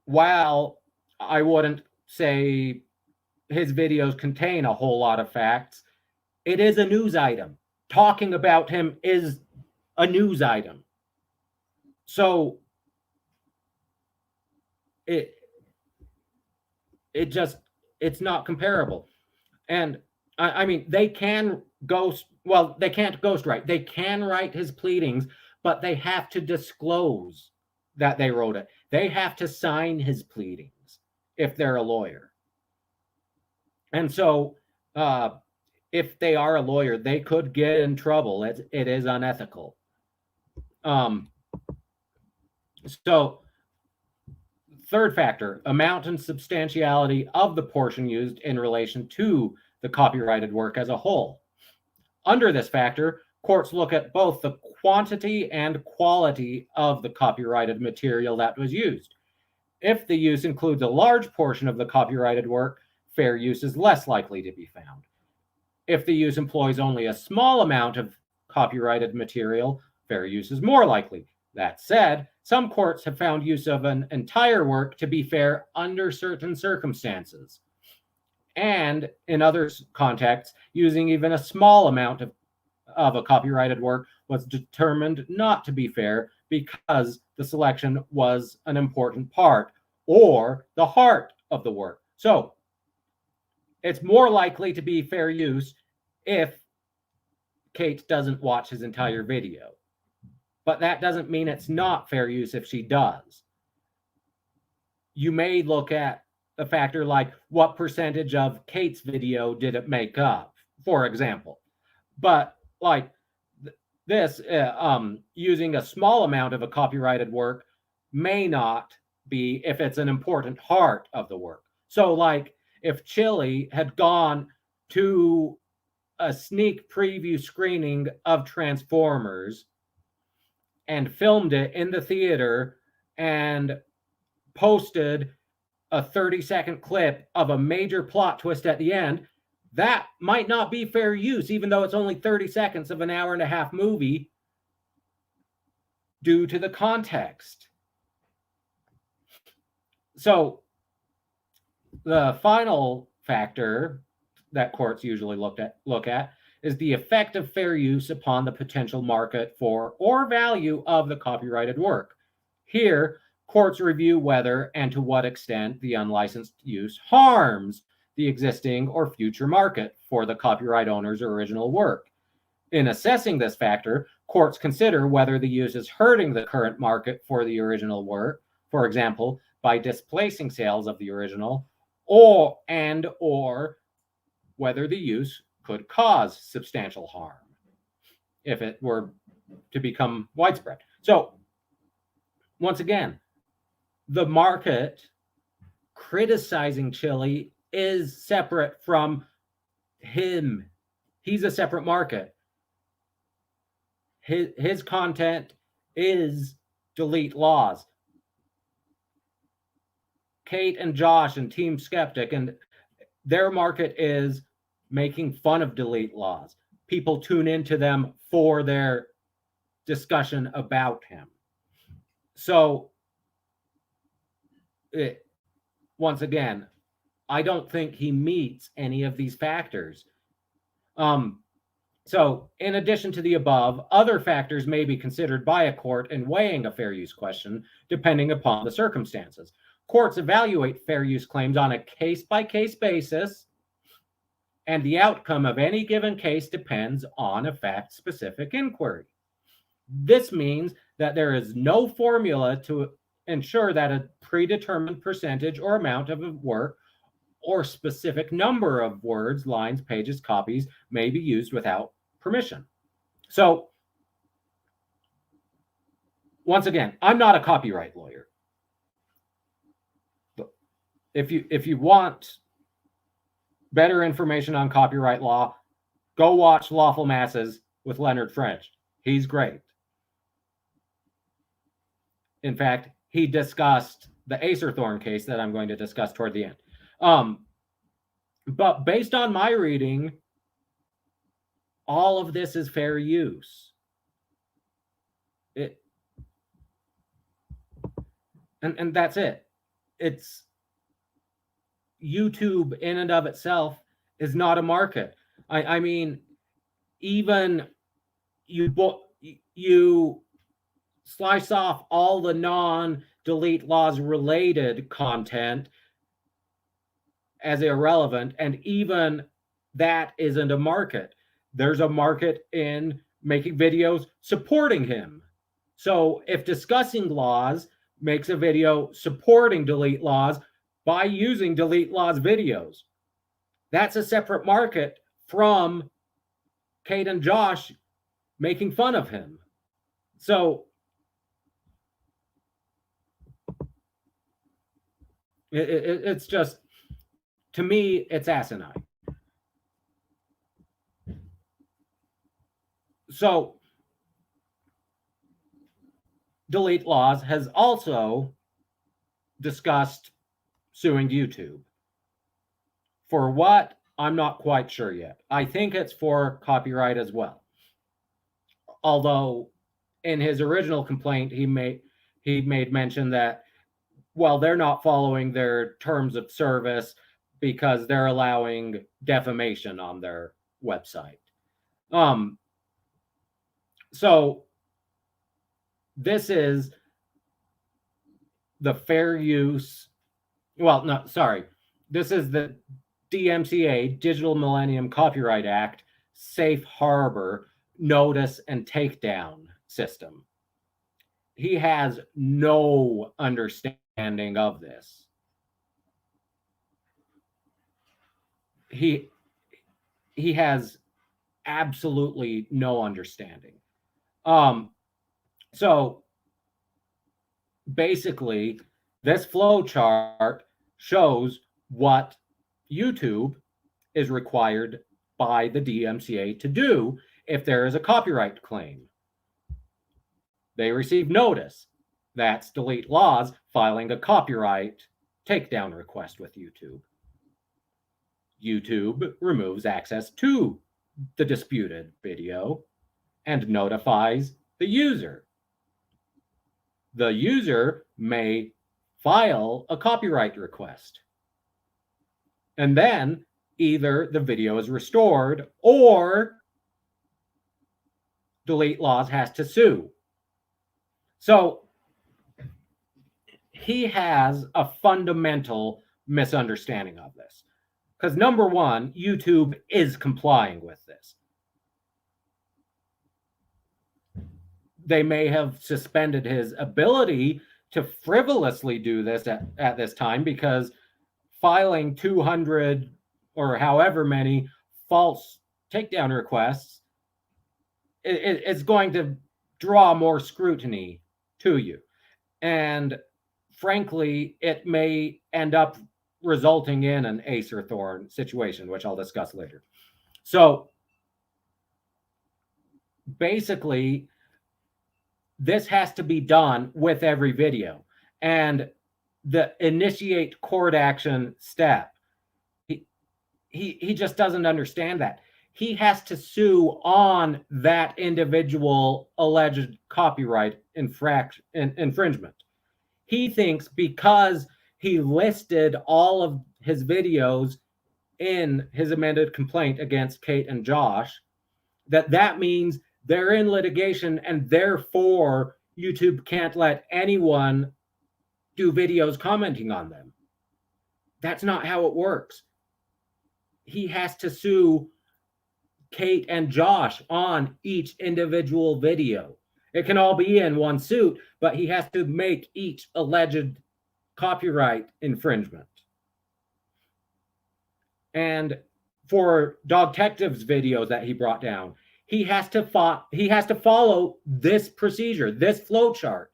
while I wouldn't say his videos contain a whole lot of facts, it is a news item. Talking about him is a news item. So it's not comparable. And I mean, they can they can't ghostwrite. They can write his pleadings, but they have to disclose that they wrote it. They have to sign his pleadings if they're a lawyer. And so if they are a lawyer, they could get in trouble. It is unethical. So third factor, amount and substantiality of the portion used in relation to the copyrighted work as a whole. Under this factor, courts look at both the quantity and quality of the copyrighted material that was used. If the use includes a large portion of the copyrighted work, fair use is less likely to be found. If the use employs only a small amount of copyrighted material, fair use is more likely. That said, some courts have found use of an entire work to be fair under certain circumstances. And in other contexts, using even a small amount of a copyrighted work was determined not to be fair because the selection was an important part or the heart of the work. So it's more likely to be fair use if Kate doesn't watch his entire video. But that doesn't mean it's not fair use if she does. You may look at a factor like what percentage of Kate's video did it make up, for example. But like this, using a small amount of a copyrighted work may not be if it's an important part of the work. So like if Chili had gone to a sneak preview screening of Transformers and filmed it in the theater and posted a 30-second clip of a major plot twist at the end, that might not be fair use, even though it's only 30 seconds of an hour-and-a-half movie, due to the context. So the final factor that courts usually look at is the effect of fair use upon the potential market for or value of the copyrighted work. Here, courts review whether and to what extent the unlicensed use harms the existing or future market for the copyright owner's original work. In assessing this factor, courts consider whether the use is hurting the current market for the original work, for example, by displacing sales of the original, or whether the use could cause substantial harm if it were to become widespread. So, once again, the market criticizing Chili is separate from him. He's a separate market. His content is Delete Lawz. Kate and Josh and Team Skeptic, and their market is making fun of Delete Lawz. People tune into them for their discussion about him. So, once again, I don't think he meets any of these factors. So, in addition to the above, other factors may be considered by a court in weighing a fair use question, depending upon the circumstances. Courts evaluate fair use claims on a case-by-case basis, and the outcome of any given case depends on a fact-specific inquiry. This means that there is no formula to ensure that a predetermined percentage or amount of a work or specific number of words, lines, pages, copies may be used without permission. So, once again, I'm not a copyright lawyer. If you want better information on copyright law, go watch Lawful Masses with Leonard French. He's great. In fact, he discussed the Acerthorn case that I'm going to discuss toward the end. But based on my reading, all of this is fair use. And that's it. It's YouTube in and of itself is not a market. I mean, even you slice off all the non-Delete Lawz related content as irrelevant, and even that isn't a market. There's a market in making videos supporting him. So if Discussing Laws makes a video supporting Delete Lawz by using Delete Lawz videos, that's a separate market from Kate and Josh making fun of him. So it's just, to me, it's asinine. So Delete Lawz has also discussed suing YouTube. For what? I'm not quite sure yet. I think it's for copyright as well. Although in his original complaint, he made mention that, well, they're not following their terms of service because they're allowing defamation on their website. So this is the fair use. Well, no, sorry. This is the DMCA, Digital Millennium Copyright Act, safe harbor notice and takedown system. He has no understanding of this. He has absolutely no understanding. So basically, this flow chart shows what YouTube is required by the DMCA to do if there is a copyright claim. They receive notice. That's Delete Lawz filing a copyright takedown request with YouTube. YouTube removes access to the disputed video and notifies the user. The user may file a copyright request. And then either the video is restored or Delete Lawz has to sue. So he has a fundamental misunderstanding of this. Because number one, YouTube is complying with this. They may have suspended his ability to frivolously do this at this time, because filing 200 or however many false takedown requests is going to draw more scrutiny to you. And frankly, it may end up resulting in an ace or thorn situation, which I'll discuss later. So basically, this has to be done with every video. And the initiate court action step, he just doesn't understand that. He has to sue on that individual alleged copyright infringement. He thinks because he listed all of his videos in his amended complaint against Kate and Josh, that means they're in litigation, and therefore YouTube can't let anyone do videos commenting on them. That's not how it works. He has to sue Kate and Josh on each individual video. It can all be in one suit, but he has to make each alleged copyright infringement. And for Dogtective's videos that he brought down, he has to follow this procedure, this flow chart.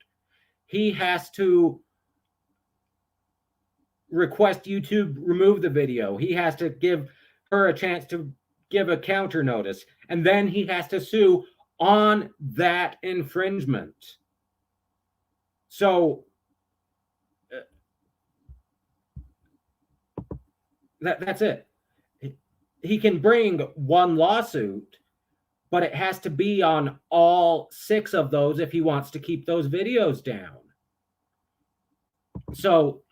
He has to request YouTube remove the video. He has to give her a chance to give a counter notice, and then he has to sue on that infringement. So that's it. He can bring one lawsuit, but it has to be on all 6 of those if he wants to keep those videos down. So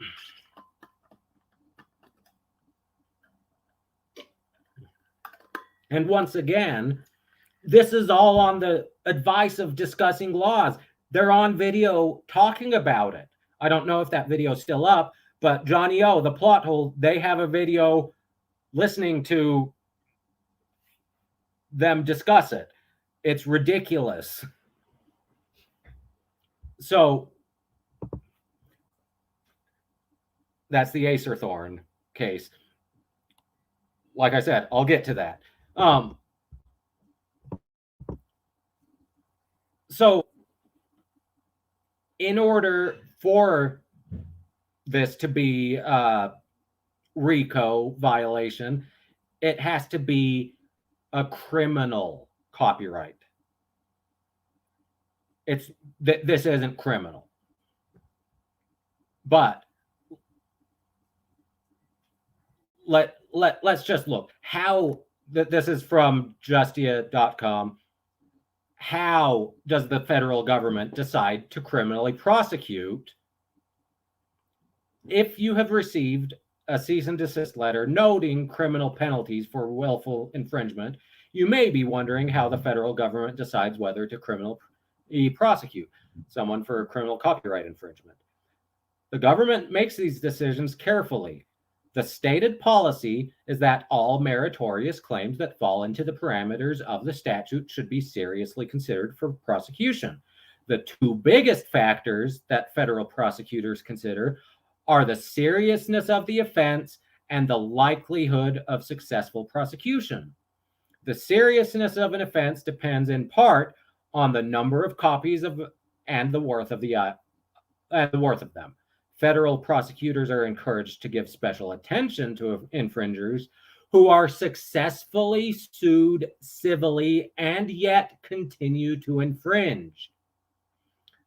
and once again, this is all on the advice of Discussing Laws. They're on video talking about it. I don't know if that video is still up, but Johnny O, the plot hole, they have a video listening to them discuss it. It's ridiculous. So that's the Acer Thorn case. Like I said, I'll get to that. So in order for this to be a RICO violation, it has to be a criminal copyright. This isn't criminal. But let's just look how this is from justia.com. how does the federal government decide to criminally prosecute if you have received a cease and desist letter noting criminal penalties for willful infringement? You may be wondering how the federal government decides whether to criminally prosecute someone for criminal copyright infringement. The government makes these decisions carefully. The stated policy is that all meritorious claims that fall into the parameters of the statute should be seriously considered for prosecution. The two biggest factors that federal prosecutors consider are the seriousness of the offense and the likelihood of successful prosecution. The seriousness of an offense depends in part on the number of copies of and the worth of them. Federal prosecutors are encouraged to give special attention to infringers who are successfully sued civilly and yet continue to infringe.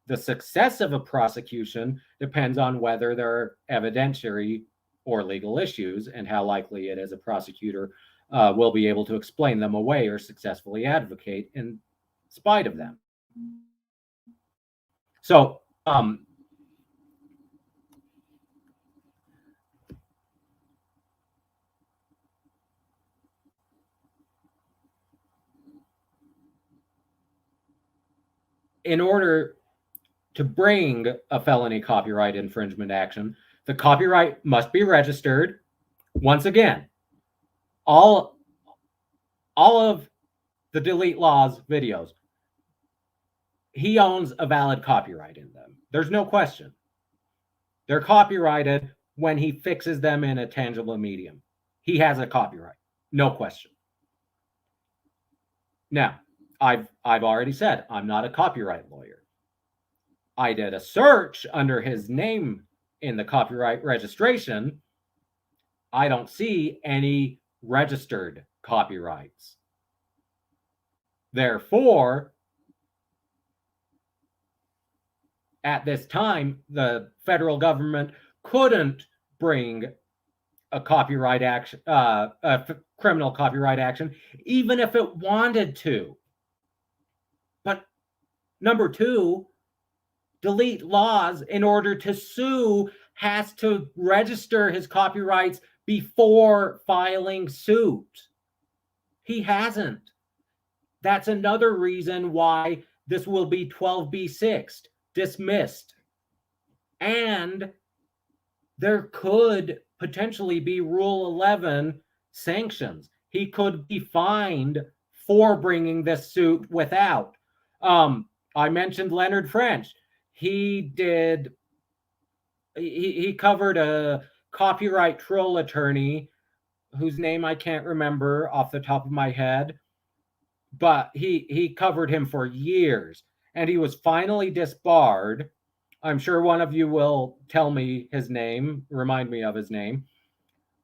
The success of a prosecution depends on whether there are evidentiary or legal issues and how likely it is a prosecutor will be able to explain them away or successfully advocate in spite of them. So, in order to bring a felony copyright infringement action, the copyright must be registered. Once again, all of the Delete Lawz videos, he owns a valid copyright in them. There's no question. They're copyrighted when he fixes them in a tangible medium. He has a copyright, no question. Now, I've already said I'm not a copyright lawyer. I did a search under his name in the copyright registration. I don't see any registered copyrights. Therefore, at this time, the federal government couldn't bring a copyright action, criminal copyright action, even if it wanted to. But number two, Delete Lawz, in order to sue, has to register his copyrights before filing suit. He hasn't. That's another reason why this will be 12b6, dismissed. And there could potentially be Rule 11 sanctions. He could be fined for bringing this suit without. I mentioned Leonard French. He covered a copyright troll attorney whose name I can't remember off the top of my head, but he covered him for years, and he was finally disbarred. I'm sure one of you will tell me his name, remind me of his name,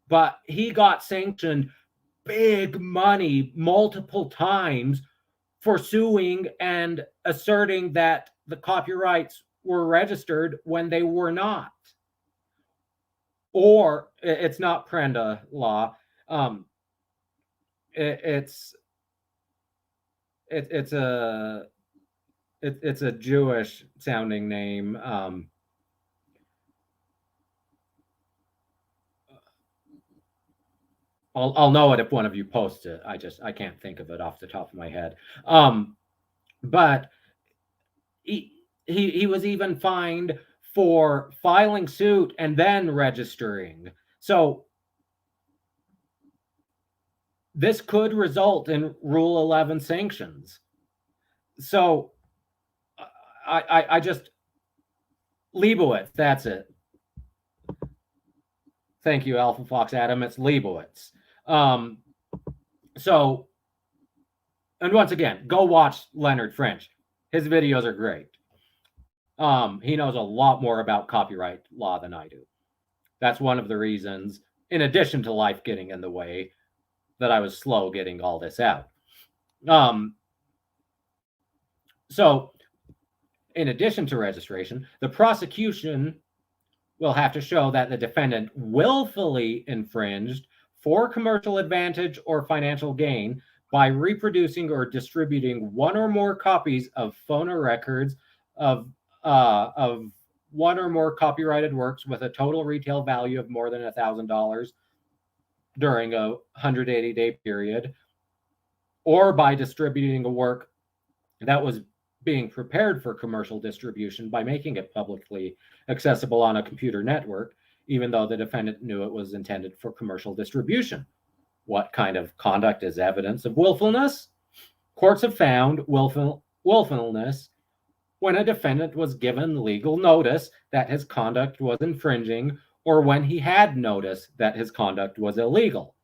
but he got sanctioned big money multiple times for suing and asserting that the copyrights were registered when they were not. Or it's not Prenda law. It's a Jewish sounding name. I'll know it if one of you posts it. I can't think of it off the top of my head. But he was even fined for filing suit and then registering. So this could result in Rule 11 sanctions. So I just, Leibowitz, that's it. Thank you, Alpha Fox Adam. It's Leibowitz. So, and once again, go watch Leonard French. His videos are great. He knows a lot more about copyright law than I do. That's one of the reasons, in addition to life getting in the way, that I was slow getting all this out. So, in addition to registration, the prosecution will have to show that the defendant willfully infringed for commercial advantage or financial gain by reproducing or distributing one or more copies of phonorecords of one or more copyrighted works with a total retail value of more than $1,000 during a 180-day period, or by distributing a work that was being prepared for commercial distribution by making it publicly accessible on a computer network, even though the defendant knew it was intended for commercial distribution. What kind of conduct is evidence of willfulness? Courts have found willfulness when a defendant was given legal notice that his conduct was infringing, or when he had notice that his conduct was illegal.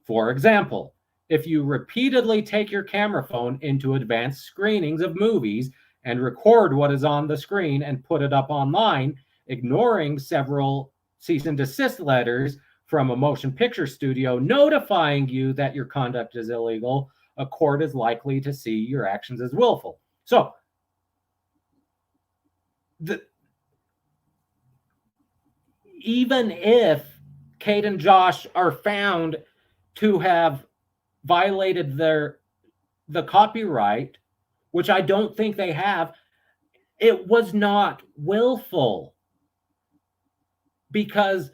For example, if you repeatedly take your camera phone into advanced screenings of movies and record what is on the screen and put it up online, ignoring several cease and desist letters from a motion picture studio notifying you that your conduct is illegal, a court is likely to see your actions as willful. So, even if Kate and Josh are found to have violated the copyright, which I don't think they have, it was not willful, because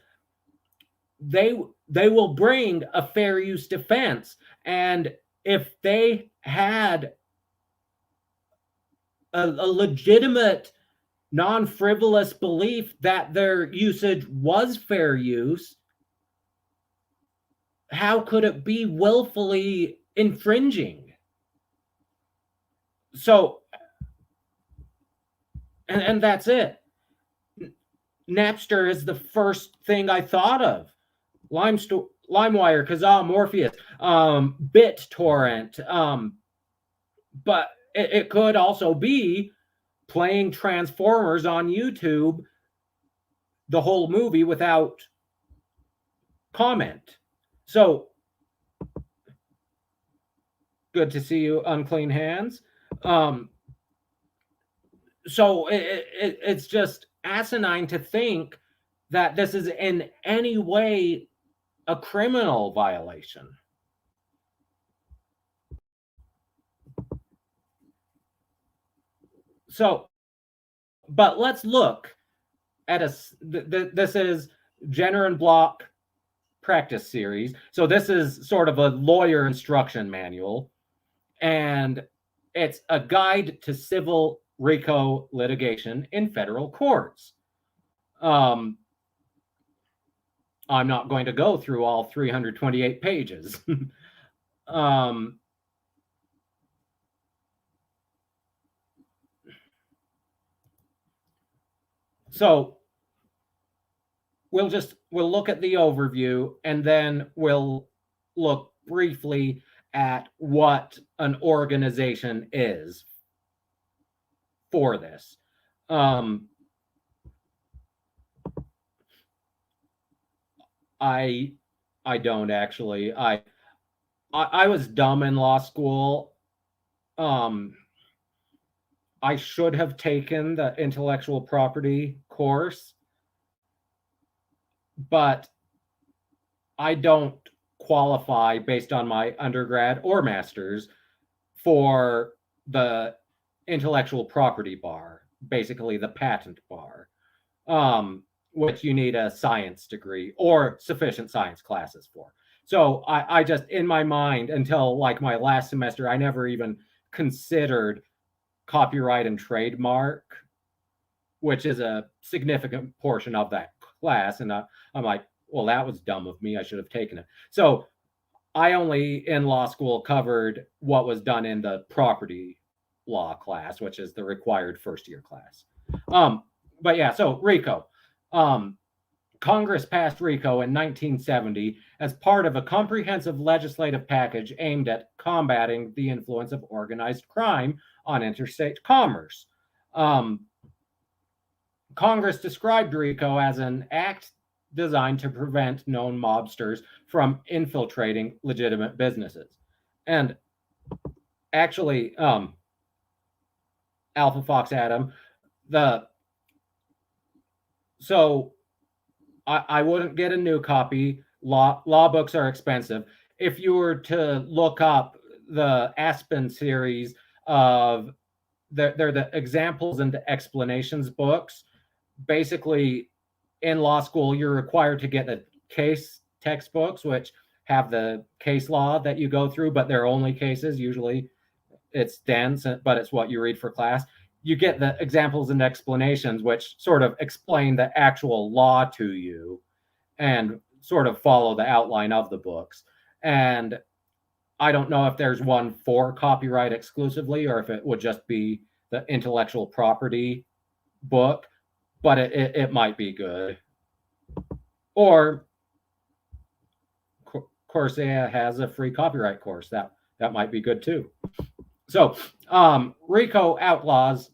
they will bring a fair use defense, and if they had a legitimate non-frivolous belief that their usage was fair use, how could it be willfully infringing? So, and that's it. Napster is the first thing I thought of. LimeWire, Kazaa, Morpheus, BitTorrent, but it could also be playing Transformers on YouTube, the whole movie without comment. So, good to see you, Unclean Hands. So it's just asinine to think that this is in any way a criminal violation. So, but let's look at this is Jenner and Block practice series. So this is sort of a lawyer instruction manual, and it's a guide to civil RICO litigation in federal courts. I'm not going to go through all 328 pages. So we'll look at the overview, and then we'll look briefly at what an organization is for this. I don't actually. I was dumb in law school. I should have taken the intellectual property course, but I don't qualify based on my undergrad or master's for the intellectual property bar, basically the patent bar, which you need a science degree or sufficient science classes for. So I just, in my mind, until like my last semester, I never even considered copyright and trademark, which is a significant portion of that class. And I'm like, well, that was dumb of me. I should have taken it. So I only in law school covered what was done in the property law class, which is the required first year class. But yeah, so RICO. Congress passed RICO in 1970 as part of a comprehensive legislative package aimed at combating the influence of organized crime on interstate commerce. Congress described RICO as an act designed to prevent known mobsters from infiltrating legitimate businesses. And actually, Alpha Fox Adam, so I wouldn't get a new copy. Law books are expensive. If you were to look up the Aspen series of they're the examples and explanations books. Basically, in law school, you're required to get the case textbooks, which have the case law that you go through, but they're only cases. Usually it's dense, but it's what you read for class. You get the examples and explanations, which sort of explain the actual law to you and sort of follow the outline of the books. And I don't know if there's one for copyright exclusively or if it would just be the intellectual property book, but it might be good. Or Coursera has a free copyright course. That might be good too. So RICO outlaws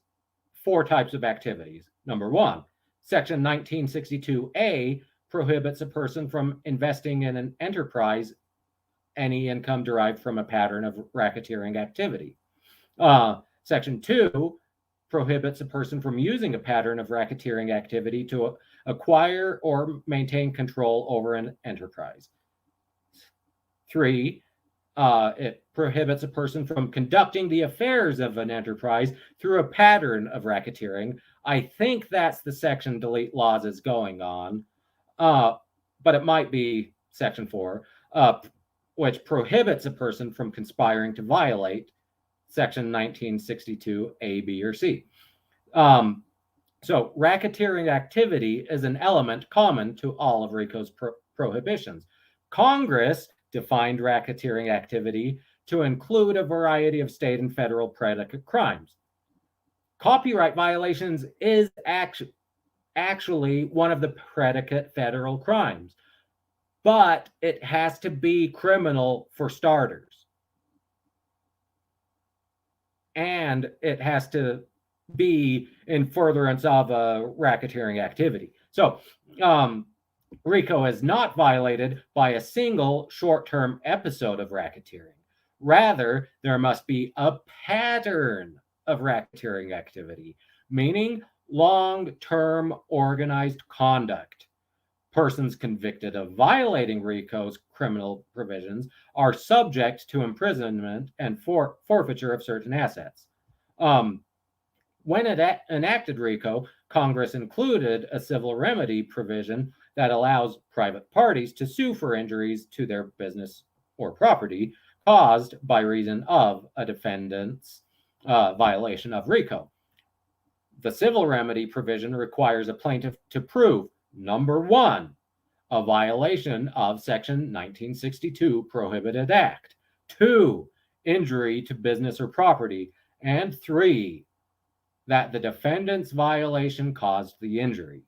4 types of activities. Number 1, Section 1962A prohibits a person from investing in an enterprise any income derived from a pattern of racketeering activity. Section 2 prohibits a person from using a pattern of racketeering activity to acquire or maintain control over an enterprise. 3, it prohibits a person from conducting the affairs of an enterprise through a pattern of racketeering. I think that's the section Delete Lawz is going on, but it might be Section 4, which prohibits a person from conspiring to violate Section 1962 A, B, or C. So racketeering activity is an element common to all of RICO's prohibitions. Congress defined racketeering activity to include a variety of state and federal predicate crimes. Copyright violations is actually one of the predicate federal crimes, but it has to be criminal for starters. And it has to be in furtherance of a racketeering activity. So RICO is not violated by a single short-term episode of racketeering. Rather, there must be a pattern of racketeering activity, meaning long-term organized conduct. Persons convicted of violating RICO's criminal provisions are subject to imprisonment and forfeiture of certain assets. When it enacted RICO, Congress included a civil remedy provision that allows private parties to sue for injuries to their business or property caused by reason of a defendant's violation of RICO. The civil remedy provision requires a plaintiff to prove, number 1, a violation of Section 1962 Prohibited Act, 2, injury to business or property, and 3, that the defendant's violation caused the injury.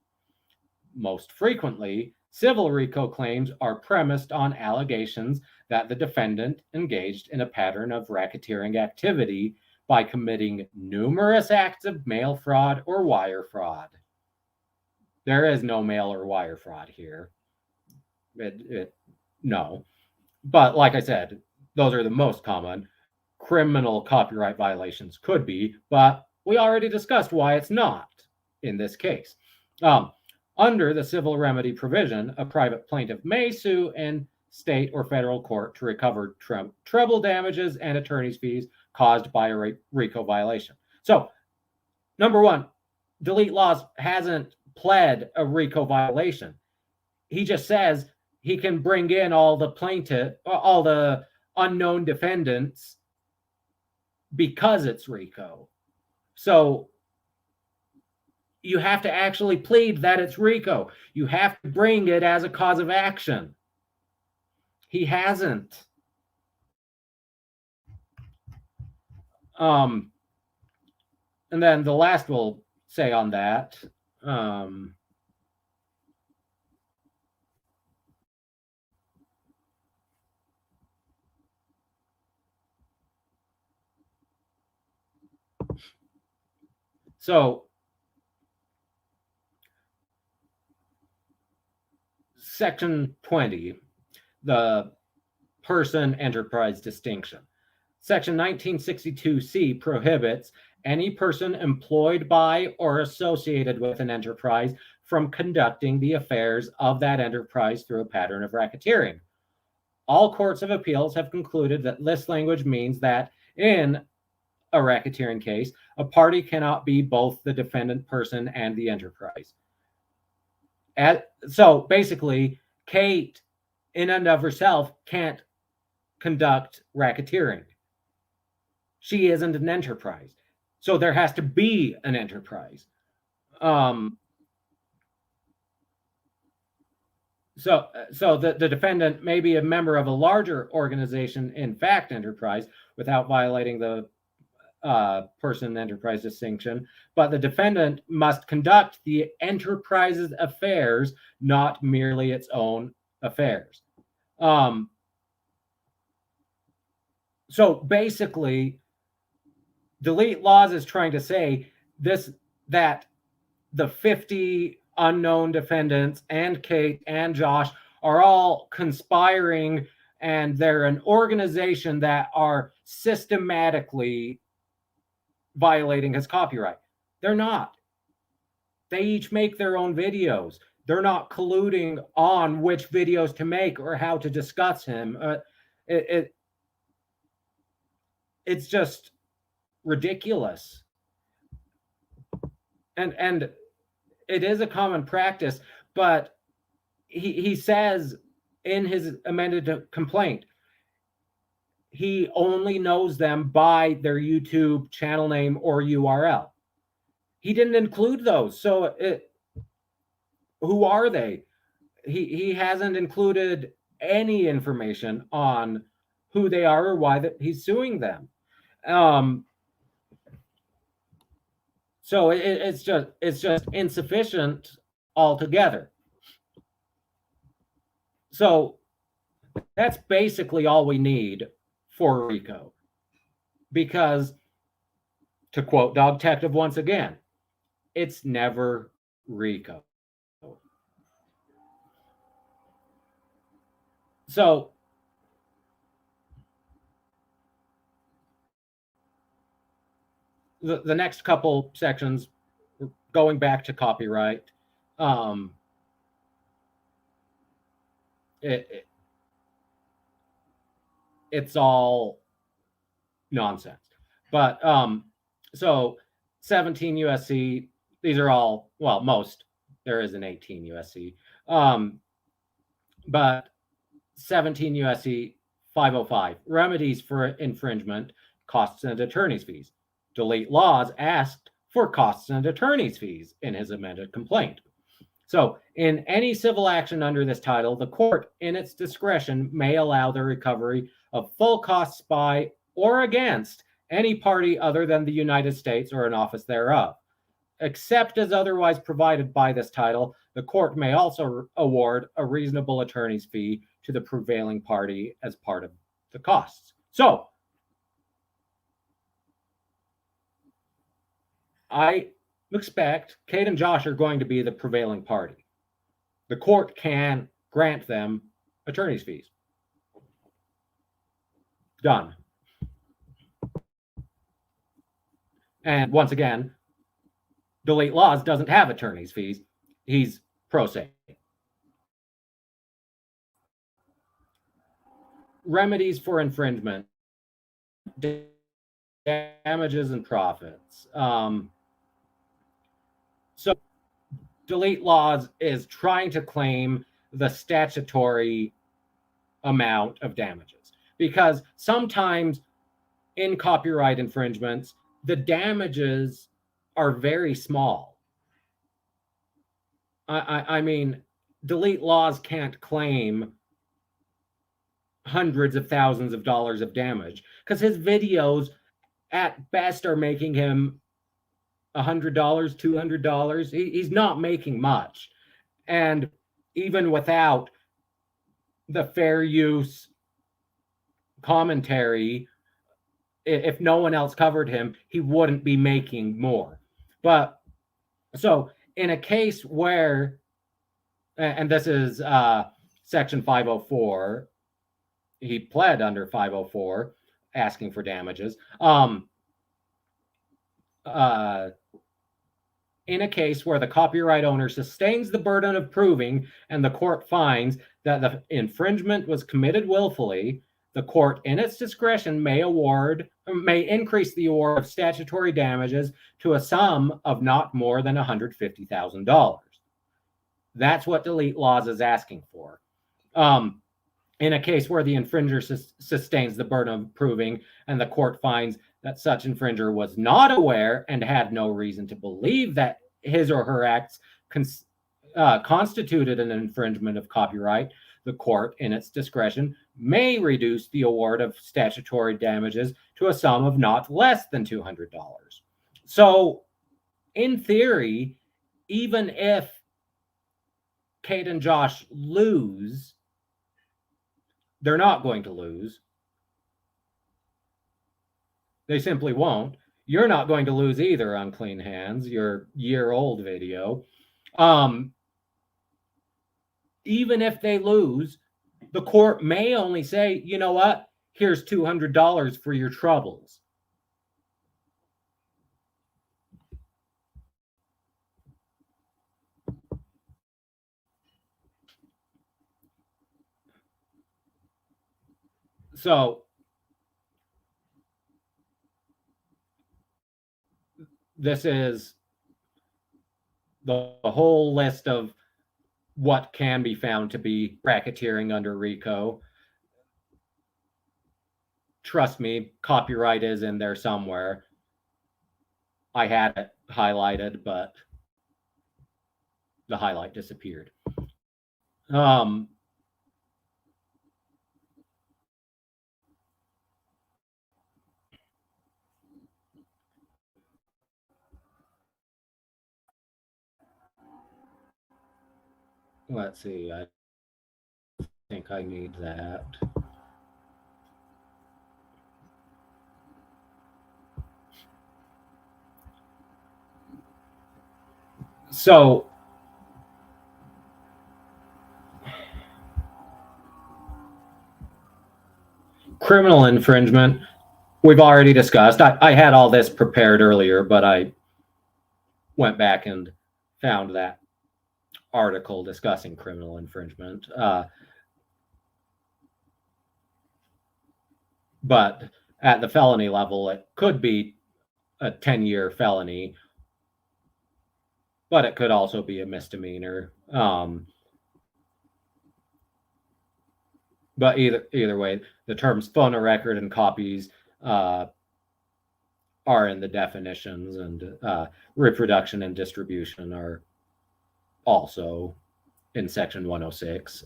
Most frequently, civil RICO claims are premised on allegations that the defendant engaged in a pattern of racketeering activity by committing numerous acts of mail fraud or wire fraud. There is no mail or wire fraud here. No. But like I said, those are the most common. Criminal copyright violations could be, but we already discussed why it's not in this case. Under the civil remedy provision, a private plaintiff may sue in state or federal court to recover treble damages and attorney's fees caused by a RICO violation. So, number 1, Delete Lawz hasn't pled a RICO violation. He just says he can bring in all the unknown defendants because it's RICO. So you have to actually plead that it's RICO. You have to bring it as a cause of action. He hasn't. And then the last we'll say on that. So Section 20, the person enterprise distinction. Section 1962C prohibits any person employed by or associated with an enterprise from conducting the affairs of that enterprise through a pattern of racketeering. all courts of appeals have concluded that this language means that in a racketeering case, a party cannot be both the defendant person and the enterprise. So basically, Kate, in and of herself, can't conduct racketeering. She isn't an enterprise. So there has to be an enterprise. So the defendant may be a member of a larger organization, in fact, enterprise, without violating the person enterprise distinction, but the defendant must conduct the enterprise's affairs, not merely its own affairs. So basically, Delete Lawz is trying to say that the 50 unknown defendants and Kate and Josh are all conspiring, and they're an organization that are systematically violating his copyright. They're not. They each make their own videos. They're not colluding on which videos to make or how to discuss him. It's just ridiculous. And it is a common practice, but he says in his amended complaint, he only knows them by their YouTube channel name or URL. He didn't include those. So who are they? He hasn't included any information on who they are or why he's suing them. So it's just insufficient altogether. So that's basically all we need for RICO. Because, to quote Dog Detective once again, it's never RICO. So the next couple sections, going back to copyright, it's all nonsense. But so 17 USC, these are all, well, most, there is an 18 USC, but 17 USC 505, remedies for infringement, costs and attorney's fees. Delete Lawz asked for costs and attorney's fees in his amended complaint. So in any civil action under this title, the court, in its discretion, may allow the recovery of full costs by or against any party other than the United States or an office thereof. Except as otherwise provided by this title, the court may also award a reasonable attorney's fee to the prevailing party as part of the costs. So I expect Kate and Josh are going to be the prevailing party. The court can grant them attorney's fees. Done. And once again, Delete Lawz doesn't have attorney's fees. He's pro se. Remedies for infringement, damages and profits. So Delete Lawz is trying to claim the statutory amount of damages, because sometimes in copyright infringements, the damages are very small. I mean, Delete Lawz can't claim hundreds of thousands of dollars of damage, because his videos at best are making him $100, $200. He's not making much. And even without the fair use commentary, if no one else covered him, he wouldn't be making more. But so in a case where, and this is section 504, he pled under 504 asking for damages. in a case where the copyright owner sustains the burden of proving and the court finds that the infringement was committed willfully, the court, in its discretion, may increase the award of statutory damages to a sum of not more than $150,000. That's what Delete Lawz is asking for. In a case where the infringer sustains the burden of proving and the court finds that such infringer was not aware and had no reason to believe that his or her acts constituted an infringement of copyright, the court, in its discretion, may reduce the award of statutory damages to a sum of not less than $200. So, in theory, even if Kate and Josh lose, they're not going to lose. They simply won't. You're not going to lose either on Clean Hands, your year-old video. Even if they lose, the court may only say, you know what, here's $200 for your troubles. So, this is the whole list of what can be found to be racketeering under RICO. Trust me, copyright is in there somewhere. I had it highlighted, but the highlight disappeared. Let's see, I think I need that. So, criminal infringement, we've already discussed. I had all this prepared earlier, but I went back and found that article discussing criminal infringement. But at the felony level, it could be a 10-year felony, but it could also be a misdemeanor. But either way, the terms phonorecord and copies are in the definitions, and reproduction and distribution are also in section 106.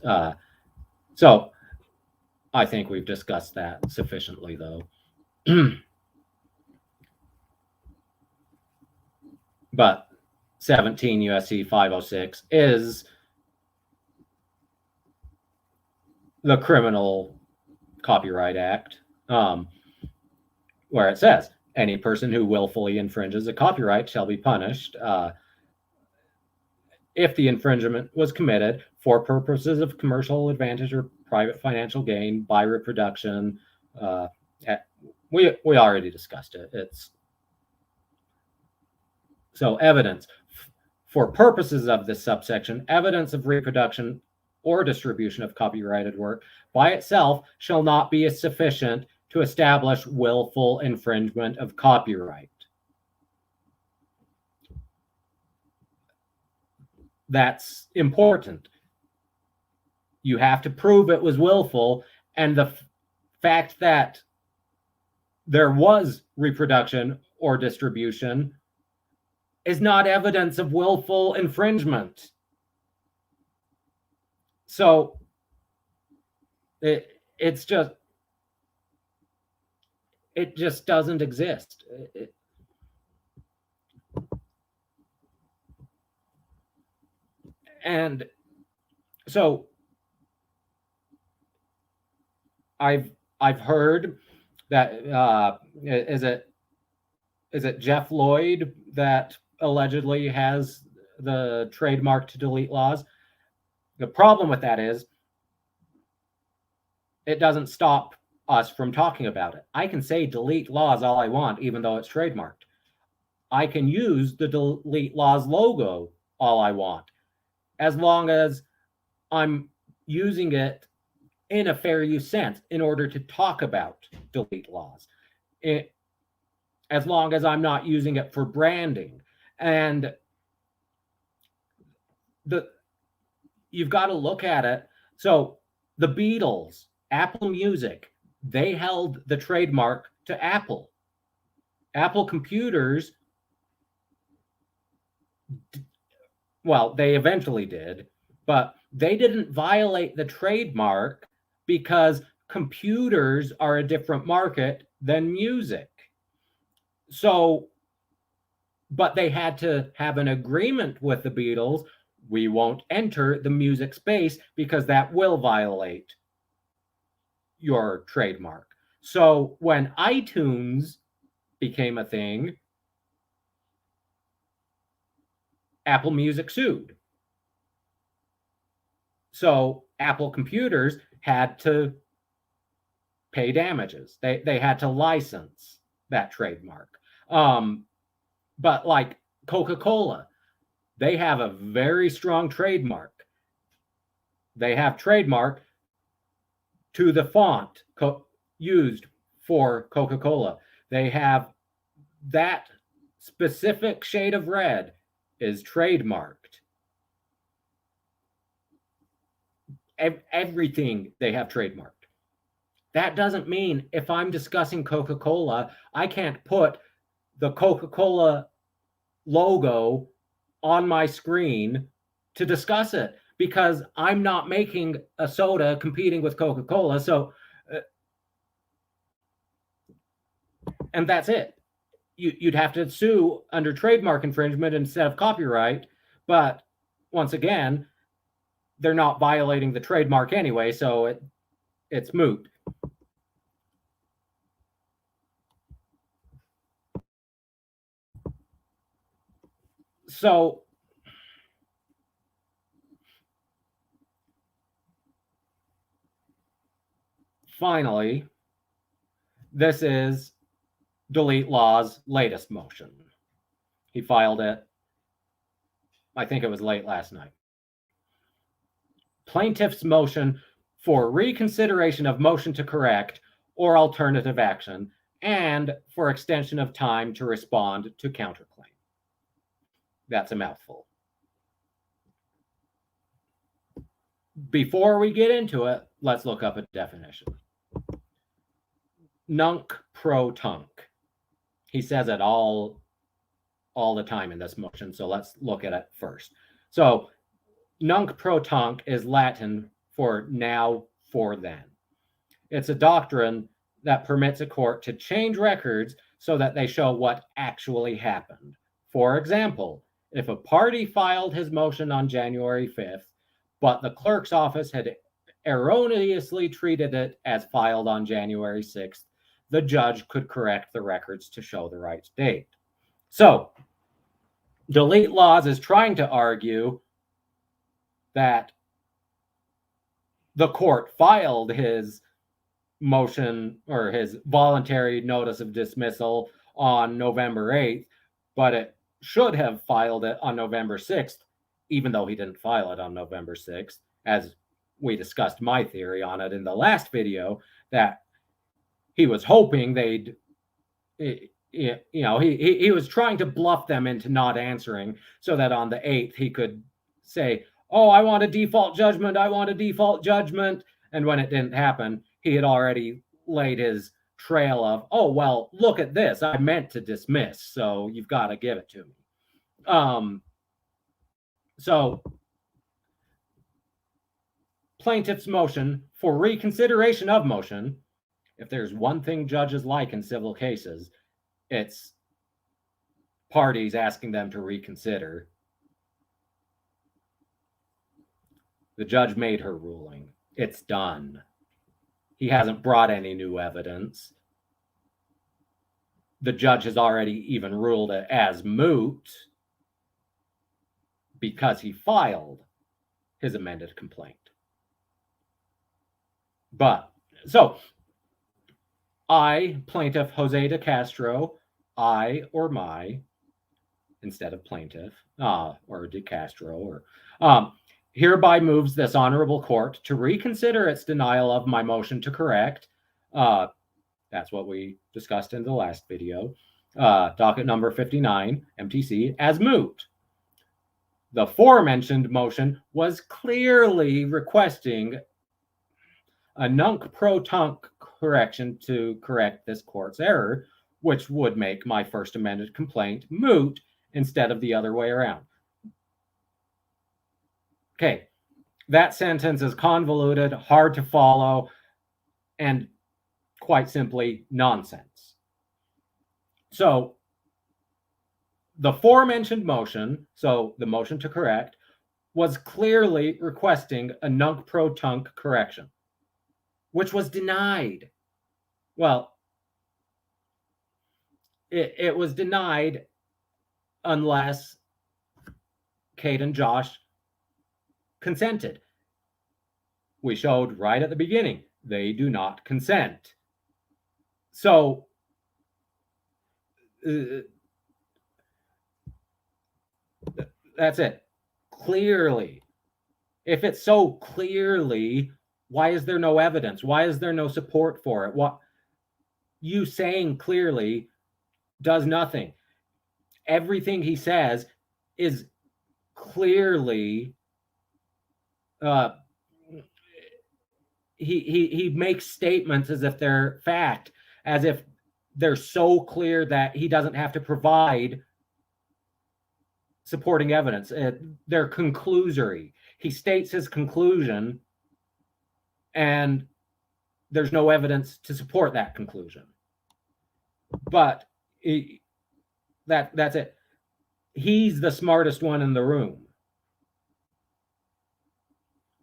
So I think we've discussed that sufficiently, though. But 17 U.S.C. 506 is the Criminal Copyright Act, where it says, any person who willfully infringes a copyright shall be punished if the infringement was committed for purposes of commercial advantage or private financial gain by reproduction. We already discussed it. It's so evidence for purposes of this subsection, evidence of reproduction or distribution of copyrighted work by itself shall not be sufficient to establish willful infringement of copyright. That's important. You have to prove it was willful, and the fact that there was reproduction or distribution is not evidence of willful infringement. So it just doesn't exist. And so I've heard that is it Jeff Lloyd that allegedly has the trademark to Delete Lawz? The problem with that is it doesn't stop us from talking about it. I can say Delete Lawz all I want, even though it's trademarked. I can use the Delete Lawz logo all I want, as long as I'm using it in a fair use sense in order to talk about Delete Lawz. As long as I'm not using it for branding. And you've got to look at it. So the Beatles, Apple Music, they held the trademark to Apple. Apple computers, well, they eventually did, but they didn't violate the trademark because computers are a different market than music. So, but they had to have an agreement with the Beatles. We won't enter the music space because that will violate your trademark. So when iTunes became a thing, Apple Music sued. So Apple computers had to pay damages. They had to license that trademark. But like Coca-Cola, they have a very strong trademark. They have trademark to the font used for Coca-Cola. They have that specific shade of red is trademarked. Everything they have trademarked. That doesn't mean if I'm discussing Coca-Cola, I can't put the Coca-Cola logo on my screen to discuss it, because I'm not making a soda competing with Coca-Cola. So, and that's it. You'd have to sue under trademark infringement instead of copyright. But once again, they're not violating the trademark anyway, so it's moot. So finally, this is Delete Lawz' latest motion. He filed it, I think it was late last night. Plaintiff's motion for reconsideration of motion to correct or alternative action, and for extension of time to respond to counterclaim. That's a mouthful. Before we get into it, let's look up a definition. Nunc pro tunc. He says it all the time in this motion, so let's look at it first. So nunc pro tunc is Latin for now, for then. It's a doctrine that permits a court to change records so that they show what actually happened. For example, if a party filed his motion on January 5th, but the clerk's office had erroneously treated it as filed on January 6th, the judge could correct the records to show the right date. So, Delete Lawz is trying to argue that the court filed his motion or his voluntary notice of dismissal on November 8th, but it should have filed it on November 6th, even though he didn't file it on November 6th, as we discussed my theory on it in the last video, that he was hoping they'd, he was trying to bluff them into not answering so that on the 8th he could say, oh, I want a default judgment, I want a default judgment. And when it didn't happen, he had already laid his trail of, oh, well, look at this, I meant to dismiss, so you've got to give it to me. So plaintiff's motion for reconsideration of motion, if there's one thing judges like in civil cases, it's parties asking them to reconsider. The judge made her ruling. It's done. He hasn't brought any new evidence. The judge has already even ruled it as moot because he filed his amended complaint. But, so, I, plaintiff Jose DeCastro, I or my, instead of plaintiff, or DeCastro, or hereby moves this honorable court to reconsider its denial of my motion to correct. That's what we discussed in the last video. Docket number 59, MTC, as moot. The aforementioned motion was clearly requesting a nunc-pro-tunc correction to correct this court's error, which would make my first amended complaint moot instead of the other way around. Okay, that sentence is convoluted, hard to follow, and quite simply nonsense. So the aforementioned motion, so the motion to correct, was clearly requesting a nunc-pro-tunc correction, which was denied. Well, it was denied unless Kate and Josh consented. We showed right at the beginning, they do not consent. So that's it. Clearly. If it's so clearly, why is there no evidence? Why is there no support for it? What you saying clearly does nothing. Everything he says is clearly he makes statements as if they're fact, as if they're so clear that he doesn't have to provide supporting evidence. They're conclusory. He states his conclusion, and there's no evidence to support that conclusion. But that's it. He's the smartest one in the room.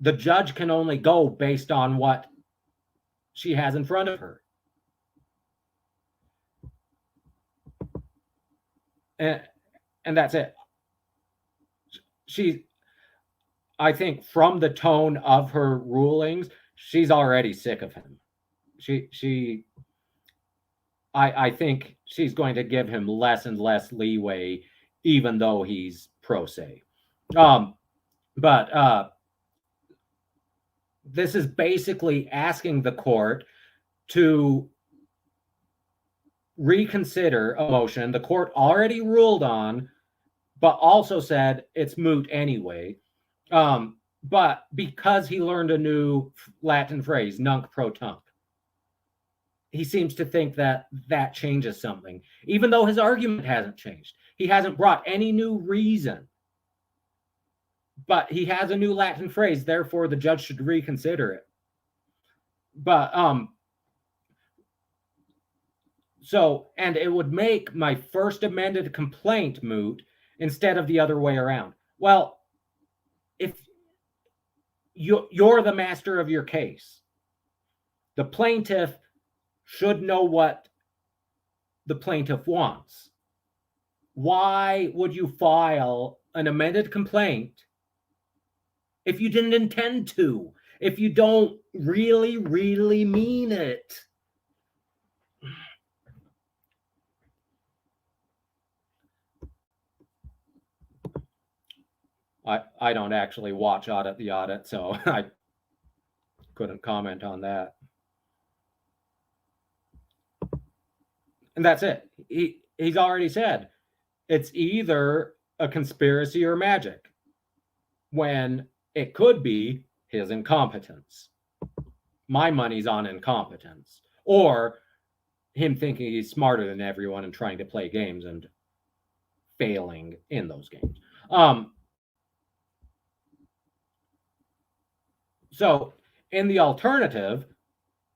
The judge can only go based on what she has in front of her. And that's it. I think from the tone of her rulings, she's already sick of him. I think she's going to give him less and less leeway, even though he's pro se. But this is basically asking the court to reconsider a motion the court already ruled on, but also said it's moot anyway. But because he learned a new Latin phrase, nunc pro tunc, he seems to think that that changes something, even though his argument hasn't changed. He hasn't brought any new reason. But he has a new Latin phrase, therefore the judge should reconsider it. But so, and it would make my first amended complaint moot instead of the other way around. Well, if you're the master of your case, the plaintiff should know what the plaintiff wants. Why would you file an amended complaint if you didn't intend to, if you don't really, really mean it? I don't actually watch Audit the Audit, so I couldn't comment on that. And that's it. He's already said it's either a conspiracy or magic, when it could be his incompetence. My money's on incompetence, or him thinking he's smarter than everyone and trying to play games and failing in those games. So in the alternative,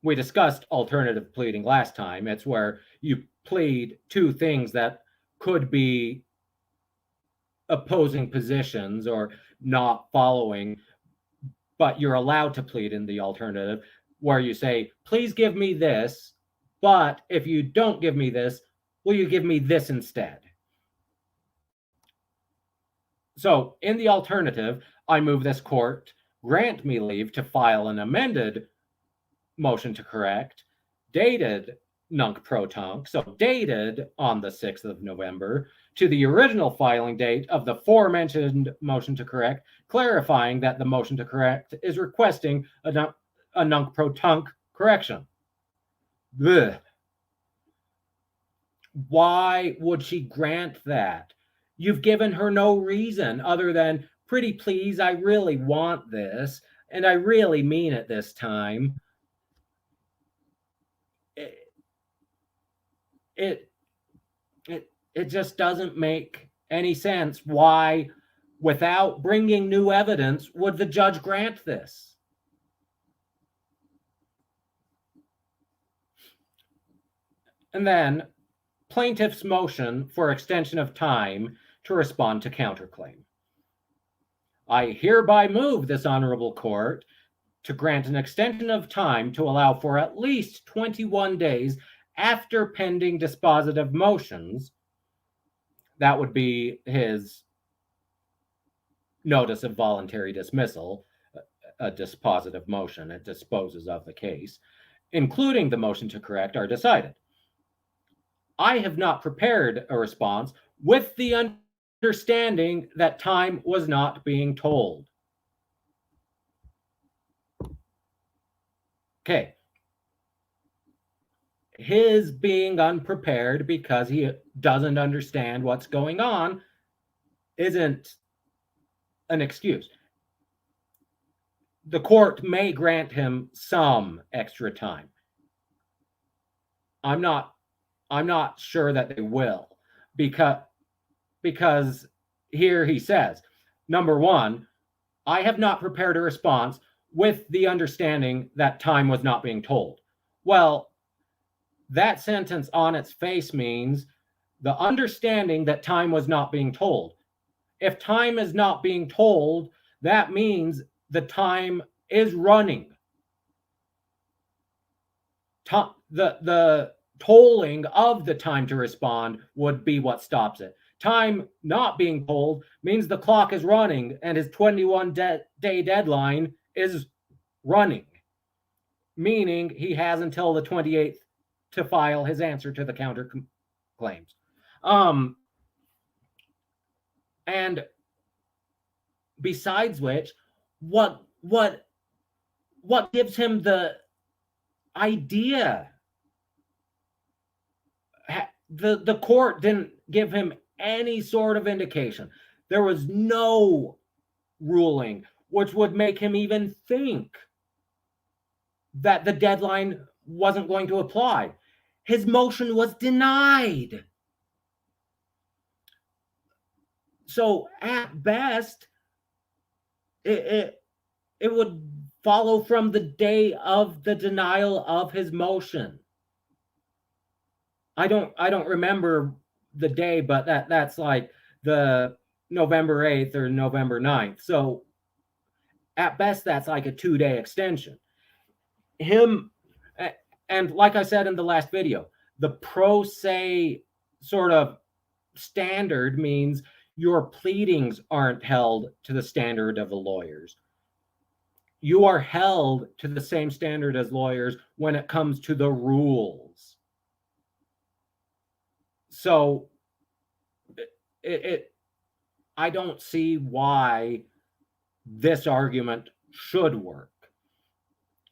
we discussed alternative pleading last time. It's where you plead two things that could be opposing positions or not following, but you're allowed to plead in the alternative, where you say, please give me this, but if you don't give me this, will you give me this instead? So in the alternative, I move this court grant me leave to file an amended motion to correct, dated nunc pro tunc, so dated on the 6th of November, to the original filing date of the aforementioned motion to correct, clarifying that the motion to correct is requesting a nunc pro tunc correction. Blech. Why would she grant that? You've given her no reason other than, pretty please, I really want this, and I really mean it this time. It just doesn't make any sense. Why, without bringing new evidence, would the judge grant this? And then plaintiff's motion for extension of time to respond to counterclaim. I hereby move this honorable court to grant an extension of time to allow for at least 21 days after pending dispositive motions. That would be his notice of voluntary dismissal, a dispositive motion. It disposes of the case, including the motion to correct, are decided. I have not prepared a response with the understanding that time was not being told. Okay. His being unprepared because he doesn't understand what's going on isn't an excuse. The court may grant him some extra time. I'm not sure that they will, because here he says, number one, I have not prepared a response with the understanding that time was not being told. Well, that sentence on its face means the understanding that time was not being told. If time is not being told, that means the time is running. The tolling of the time to respond would be what stops it. Time not being told means the clock is running and his 21-day deadline is running, meaning he has until the 28th to file his answer to the counterclaims. And besides which, what gives him the idea? The court didn't give him any sort of indication. There was no ruling which would make him even think that the deadline wasn't going to apply. His motion was denied. So at best, it would follow from the day of the denial of his motion. I don't remember the day, but that's like the November 8th or November 9th. So at best, that's like a 2-day extension. And like I said in the last video, the pro se sort of standard means your pleadings aren't held to the standard of the lawyers. You are held to the same standard as lawyers when it comes to the rules. So I don't see why this argument should work.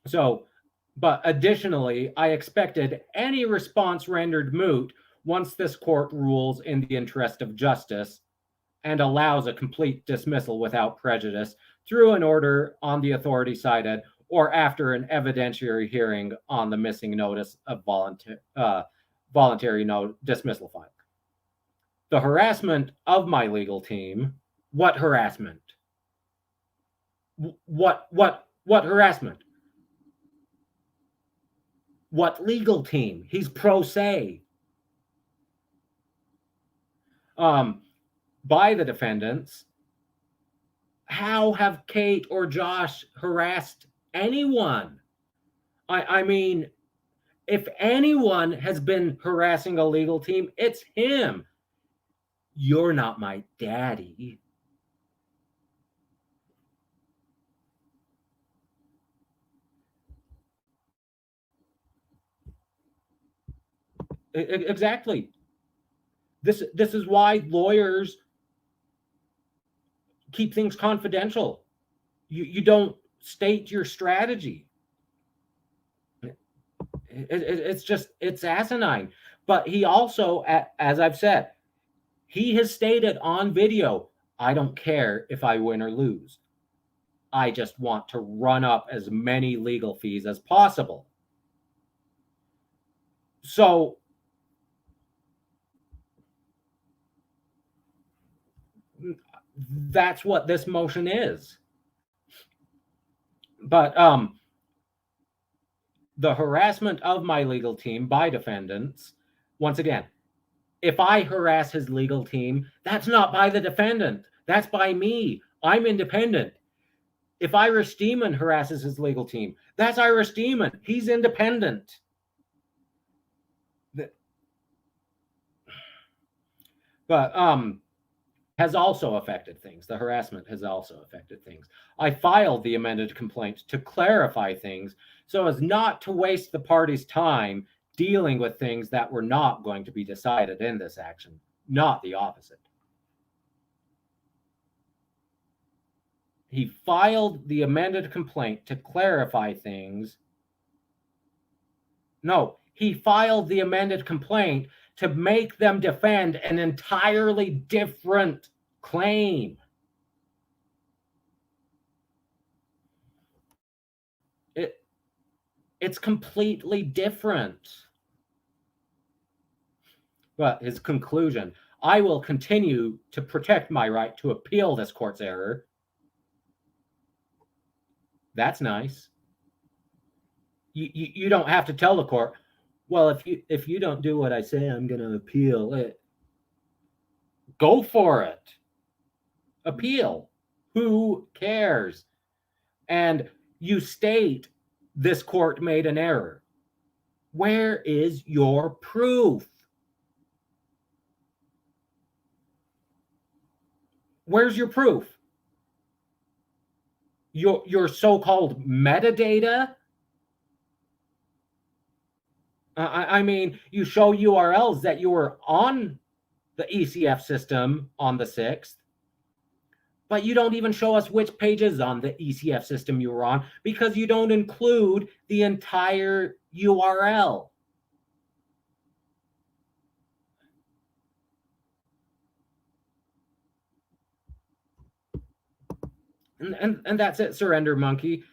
So, but additionally, I expected any response rendered moot once this court rules in the interest of justice and allows a complete dismissal without prejudice through an order on the authority cited or after an evidentiary hearing on the missing notice of voluntary dismissal file. The harassment of my legal team, what harassment? What harassment? What legal team? He's pro se. By the defendants. How have Kate or Josh harassed anyone? I mean, if anyone has been harassing a legal team, it's him. You're not my daddy. Exactly. This is why lawyers keep things confidential. You don't state your strategy. It's asinine. But he also, as I've said, he has stated on video, I don't care if I win or lose. I just want to run up as many legal fees as possible. So that's what this motion is. But the harassment of my legal team by defendants, once again, if I harass his legal team, that's not by the defendant. That's by me. I'm independent. If Irish Steeman harasses his legal team, that's Irish Steeman. He's independent. But has also affected things. The harassment has also affected things. I filed the amended complaint to clarify things so as not to waste the party's time dealing with things that were not going to be decided in this action, not the opposite. He filed the amended complaint to clarify things. No, he filed the amended complaint to make them defend an entirely different claim. It's completely different. But his conclusion, I will continue to protect my right to appeal this court's error. That's nice. You don't have to tell the court, well, if you don't do what I say, I'm going to appeal it. Go for it. Appeal. Who cares? And you state this court made an error. Where is your proof? Where's your proof? Your so-called metadata? I mean, you show URLs that you were on the ECF system on the 6th, but you don't even show us which pages on the ECF system you were on because you don't include the entire URL. And that's it, Surrender Monkey.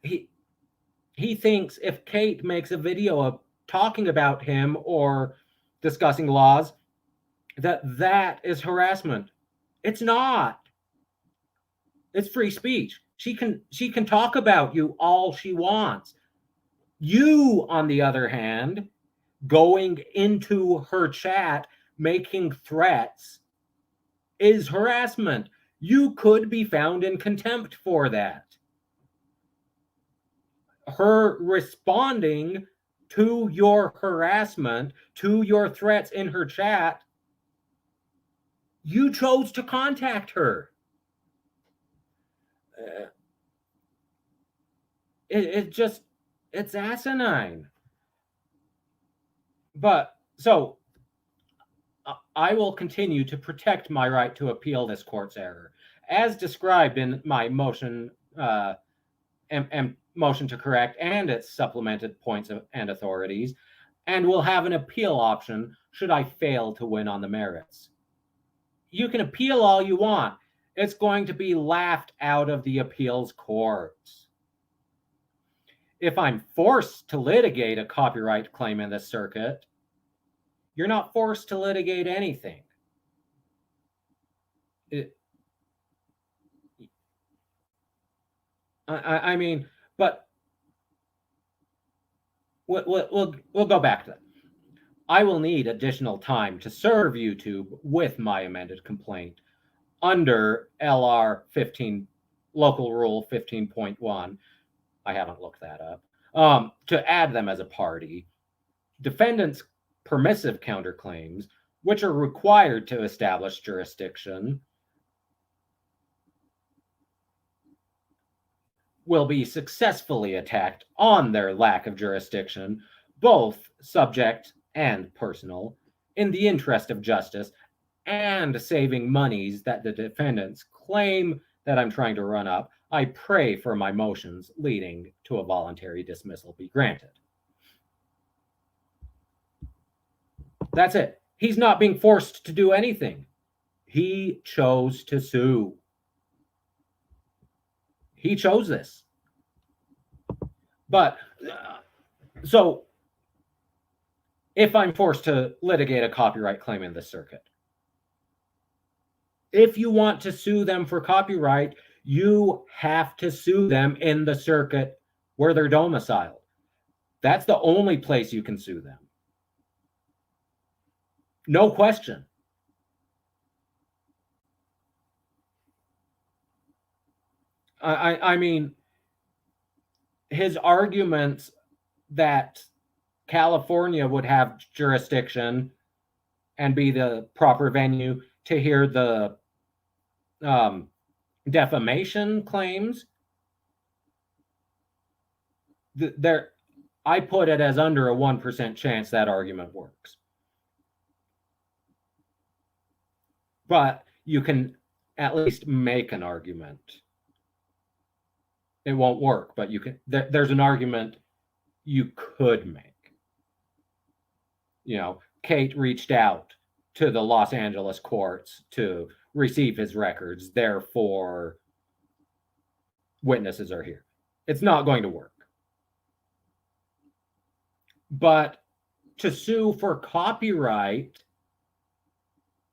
He thinks if Kate makes a video of talking about him or discussing laws, that is harassment. It's not. It's free speech. She can talk about you all she wants. You, on the other hand, going into her chat, making threats, is harassment. You could be found in contempt for that. Her responding to your harassment, to your threats in her chat, you chose to contact her. It's asinine. But so I will continue to protect my right to appeal this court's error, as described in my motion motion to correct and its supplemented points and authorities, and will have an appeal option should I fail to win on the merits. You can appeal all you want. It's going to be laughed out of the appeals courts. If I'm forced to litigate a copyright claim in this circuit, you're not forced to litigate anything. I mean, but we'll go back to that. I will need additional time to serve YouTube with my amended complaint under LR 15, Local Rule 15.1. I haven't looked that up. To add them as a party. Defendants' permissive counterclaims, which are required to establish jurisdiction, will be successfully attacked on their lack of jurisdiction, both subject and personal in the interest of justice and saving monies that the defendants claim that I'm trying to run up, I pray for my motions leading to a voluntary dismissal be granted. That's it. He's not being forced to do anything. He chose to sue. He chose this. But, so, if I'm forced to litigate a copyright claim in this circuit, if you want to sue them for copyright, you have to sue them in the circuit where they're domiciled. That's the only place you can sue them. No question. I mean, his arguments that California would have jurisdiction and be the proper venue to hear the defamation claims, I put it as under a 1% chance that argument works. But you can at least make an argument. It won't work, but you can. There's an argument you could make. You know, Kate reached out to the Los Angeles courts to receive his records. Therefore, witnesses are here. It's not going to work. But to sue for copyright,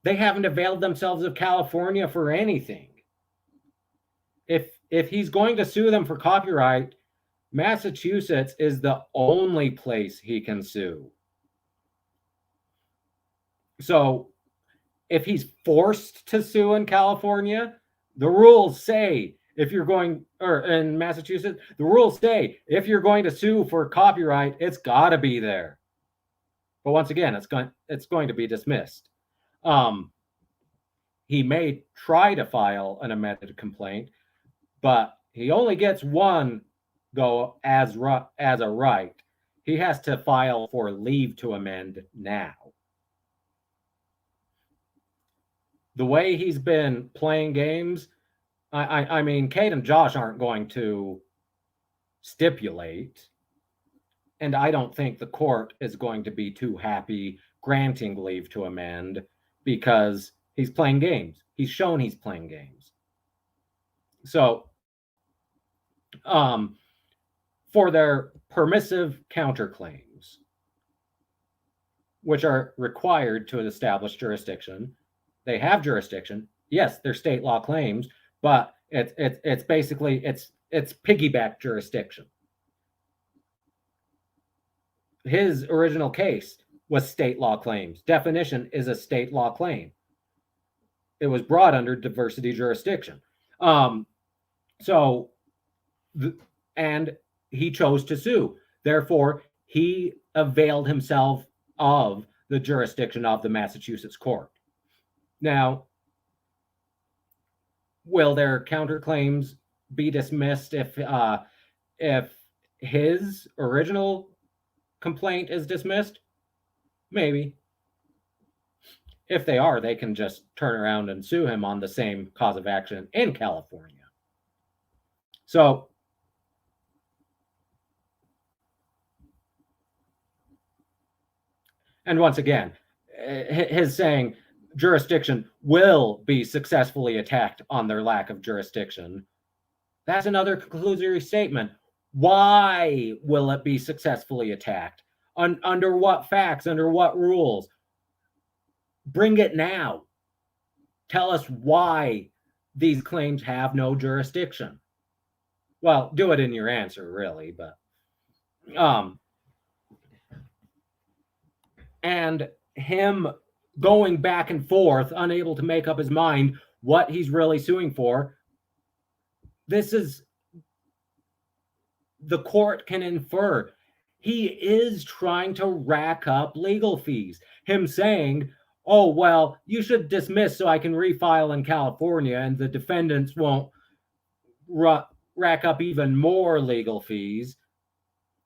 they haven't availed themselves of California for anything. If he's going to sue them for copyright, Massachusetts is the only place he can sue. So if he's forced to sue in California, the rules say if you're going, or in Massachusetts, the rules say if you're going to sue for copyright, it's got to be there. But once again, it's going to be dismissed. He may try to file an amended complaint, but he only gets one go as a right. He has to file for leave to amend now. The way he's been playing games, I mean, Kate and Josh aren't going to stipulate, and I don't think the court is going to be too happy granting leave to amend because he's playing games. He's shown he's playing games. So, for their permissive counterclaims, which are required to establish jurisdiction, they have jurisdiction. Yes, they're state law claims, but it's basically it's piggyback jurisdiction. His original case was state law claims. Definition is a state law claim. It was brought under diversity jurisdiction. And he chose to sue. Therefore, he availed himself of the jurisdiction of the Massachusetts court. Now, will their counterclaims be dismissed if his original complaint is dismissed? Maybe. If they are, they can just turn around and sue him on the same cause of action in California. So, and once again, his saying jurisdiction will be successfully attacked on their lack of jurisdiction, that's another conclusory statement. Why will it be successfully attacked? Under what facts? Under what rules? Bring it now. Tell us why these claims have no jurisdiction. Well, do it in your answer, really, but and him going back and forth, unable to make up his mind what he's really suing for. This is, the court can infer he is trying to rack up legal fees. Him saying, oh, well, you should dismiss so I can refile in California and the defendants won't rack up even more legal fees.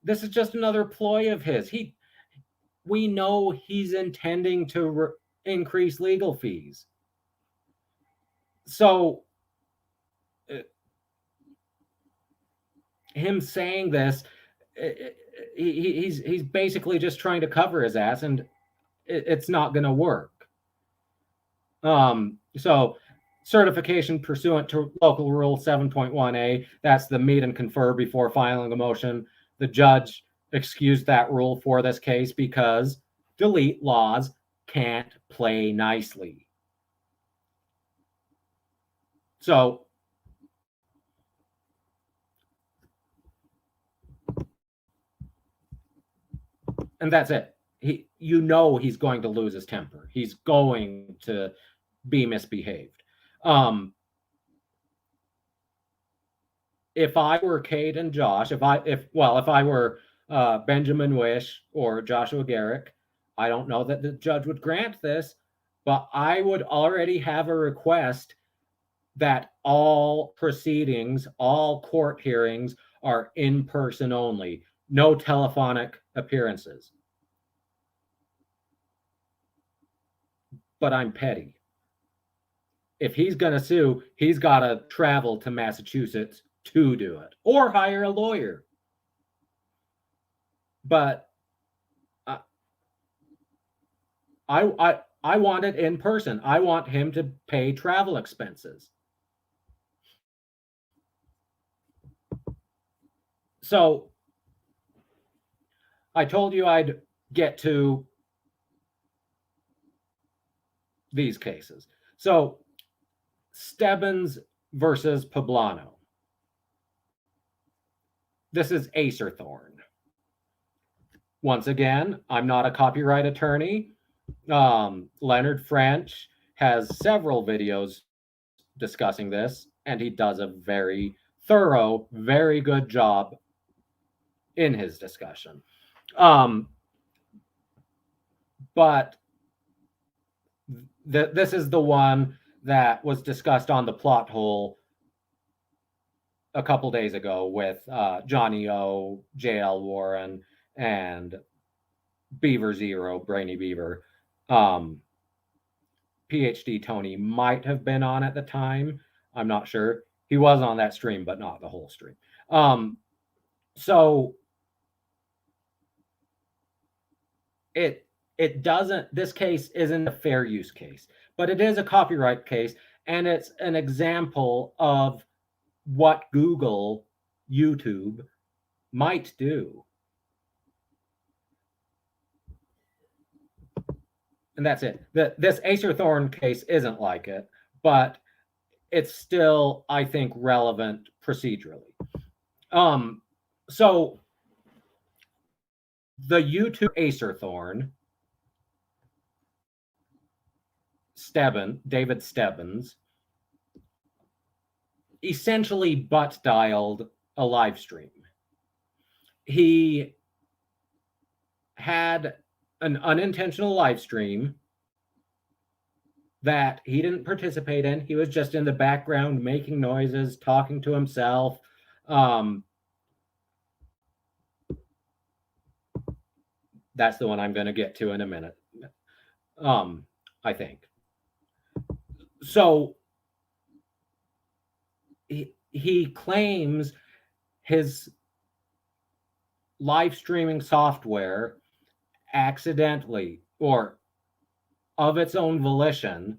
This is just another ploy of his. we know he's intending to increase legal fees. So him saying this, he's basically just trying to cover his ass, and it's not going to work. So certification pursuant to local rule 7.1a, that's the meet and confer before filing a motion. The judge excused that rule for this case because Delete Lawz can't play nicely. So and that's it. You know he's going to lose his temper. He's going to be misbehaved. If I were Kate and Josh, if I were Benjamin Wish or Joshua Garrick, I don't know that the judge would grant this, but I would already have a request that all proceedings, all court hearings are in person only, no telephonic appearances. But I'm petty. If he's going to sue, he's got to travel to Massachusetts to do it or hire a lawyer. But I want it in person. I want him to pay travel expenses. So I told you I'd get to these cases. So Stebbins versus Poblano. This is Acerthorn. Once again, I'm not a copyright attorney. Leonard French has several videos discussing this, and he does a very thorough, very good job in his discussion. But this is the one that was discussed on the plot hole a couple days ago with Johnny O, JL Warren, and Beaver Zero, Brainy Beaver. PhD Tony might have been on at the time. I'm not sure. He was on that stream, but not the whole stream. So it doesn't, this case isn't a fair use case, but it is a copyright case, and it's an example of what Google, YouTube might do. And that's it. This Acerthorn case isn't like it, but it's still, I think, relevant procedurally. So the YouTube Acerthorn, David Stebbins, essentially butt dialed a live stream. He had an unintentional live stream that he didn't participate in. He was just in the background making noises, talking to himself. That's the one I'm going to get to in a minute, I think. So he claims his live streaming software accidentally or of its own volition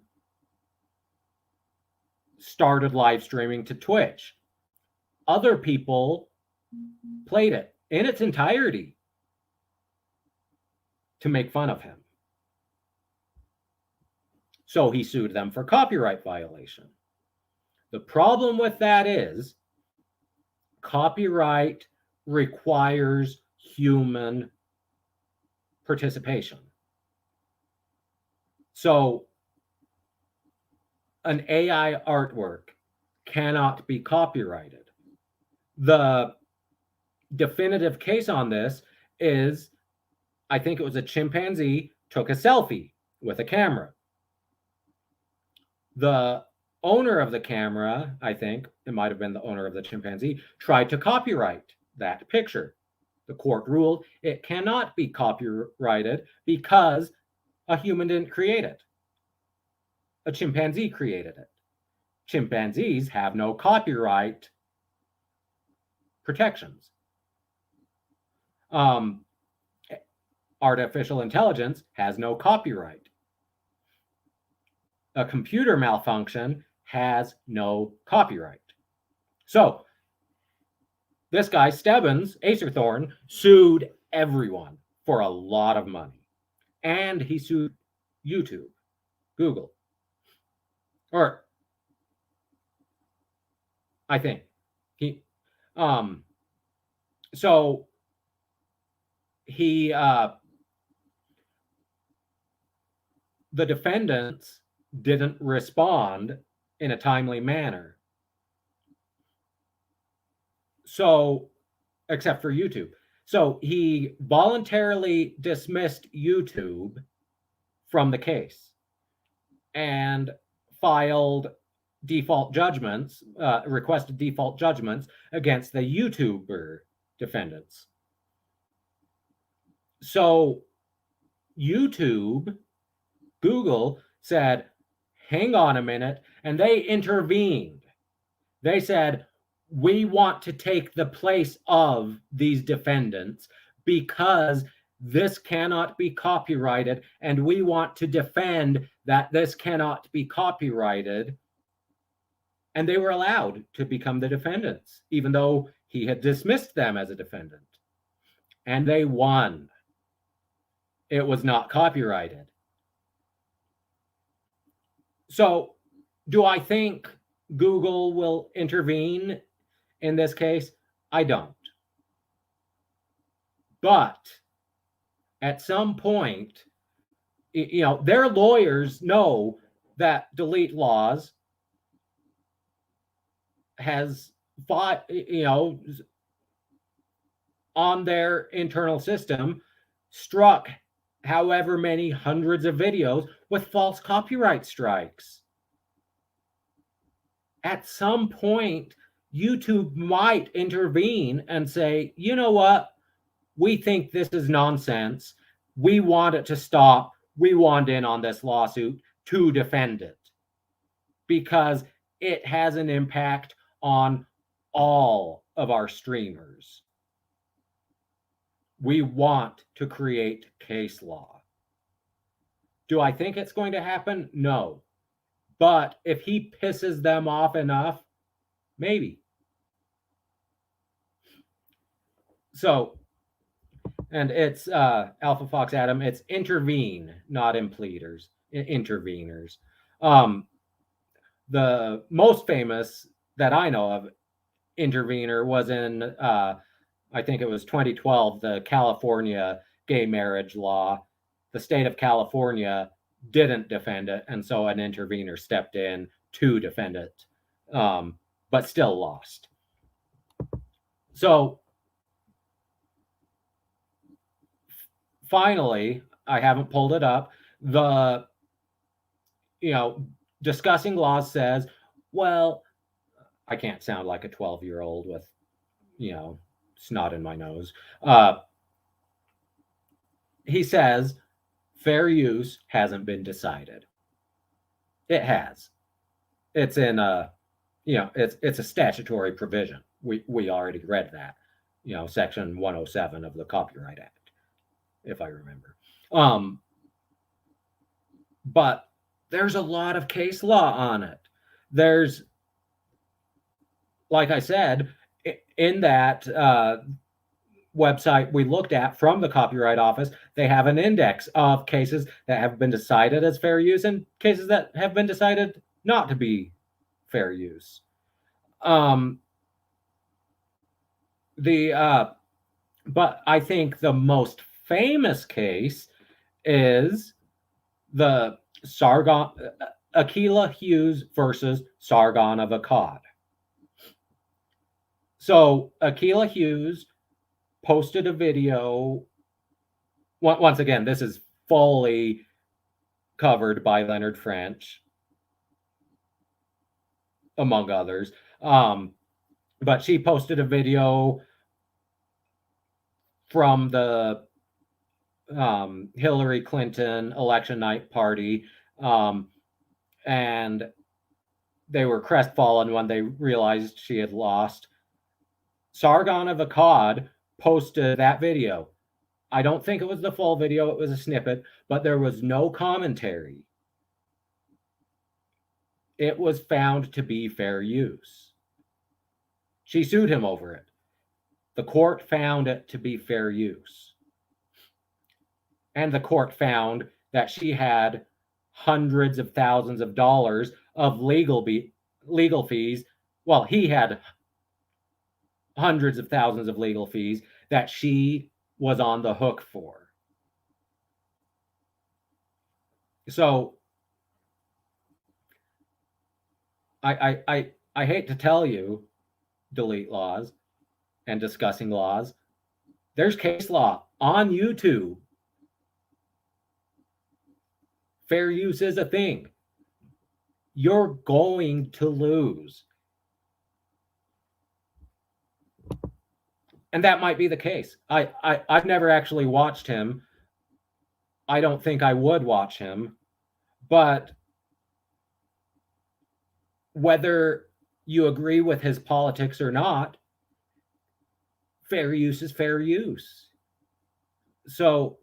started live streaming to Twitch. Other people played it in its entirety to make fun of him. So he sued them for copyright violation. The problem with that is copyright requires human participation. So an AI artwork cannot be copyrighted. The definitive case on this is, I think it was a chimpanzee took a selfie with a camera. The owner of the camera, I think it might have been the owner of the chimpanzee, tried to copyright that picture. The court ruled it cannot be copyrighted because a human didn't create it. A chimpanzee created it. Chimpanzees have no copyright protections. Artificial intelligence has no copyright. A computer malfunction has no copyright. So this guy, Stebbins, Acerthorn, sued everyone for a lot of money. And he sued YouTube, Google. Or I think he so he the defendants didn't respond in a timely manner. So, except for YouTube. So he voluntarily dismissed YouTube from the case and filed default judgments, requested default judgments against the YouTuber defendants. So YouTube, Google said, hang on a minute, and they intervened. They said, we want to take the place of these defendants because this cannot be copyrighted, and we want to defend that this cannot be copyrighted. And they were allowed to become the defendants, even though he had dismissed them as a defendant. And they won. It was not copyrighted. So, do I think Google will intervene in this case? I don't. But at some point, their lawyers know that Delete Lawz has fought, on their internal system, struck however many hundreds of videos with false copyright strikes. At some point, YouTube might intervene and say, you know what? We think this is nonsense. We want it to stop. We want in on this lawsuit to defend it because it has an impact on all of our streamers. We want to create case law. Do I think it's going to happen? No. But if he pisses them off enough, maybe. So, and it's Alpha Fox Adam, it's intervene, not impleters, interveners. The most famous that I know of intervener was in, I think it was 2012, the California gay marriage law. The state of California didn't defend it, and so an intervener stepped in to defend it, but still lost. So finally, I haven't pulled it up, the Discussing Lawz says, well, I can't sound like a 12-year-old with snot in my nose. He says fair use hasn't been decided. It has. It's in it's a statutory provision. We already read that. Section 107 of the Copyright Act, if I remember. But there's a lot of case law on it. There's, like I said, in that website we looked at from the Copyright Office, they have an index of cases that have been decided as fair use and cases that have been decided not to be fair use. But I think the most famous case is the Aquila Hughes versus Sargon of Akkad. So Aquila Hughes posted a video. Once again, this is fully covered by Leonard French, among others. But she posted a video from the Hillary Clinton election night party, and they were crestfallen when they realized she had lost. Sargon of Akkad posted that video. I don't think it was the full video, it was a snippet, but there was no commentary. It was found to be fair use. She sued him over it. The court found it to be fair use. And the court found that she had hundreds of thousands of dollars of legal fees. Well, he had hundreds of thousands of legal fees that she was on the hook for. So I hate to tell you, Delete Lawz and Discussing Laws, there's case law on YouTube. Fair use is a thing. You're going to lose. And that might be the case. I've never actually watched him. I don't think I would watch him. But whether you agree with his politics or not, fair use is fair use. So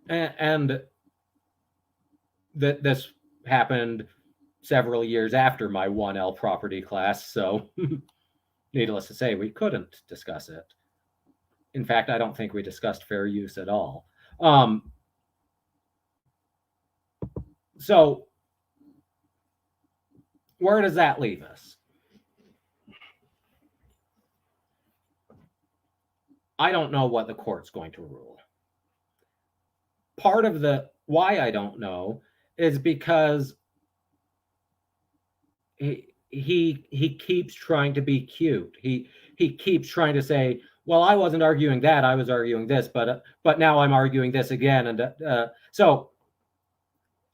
and this happened several years after my 1L property class, so needless to say, we couldn't discuss it. In fact, I don't think we discussed fair use at all. So where does that leave us? I don't know what the court's going to rule. Part of the why I don't know is because he keeps trying to be cute. He keeps trying to say, well, I wasn't arguing that, I was arguing this, but now I'm arguing this again. And so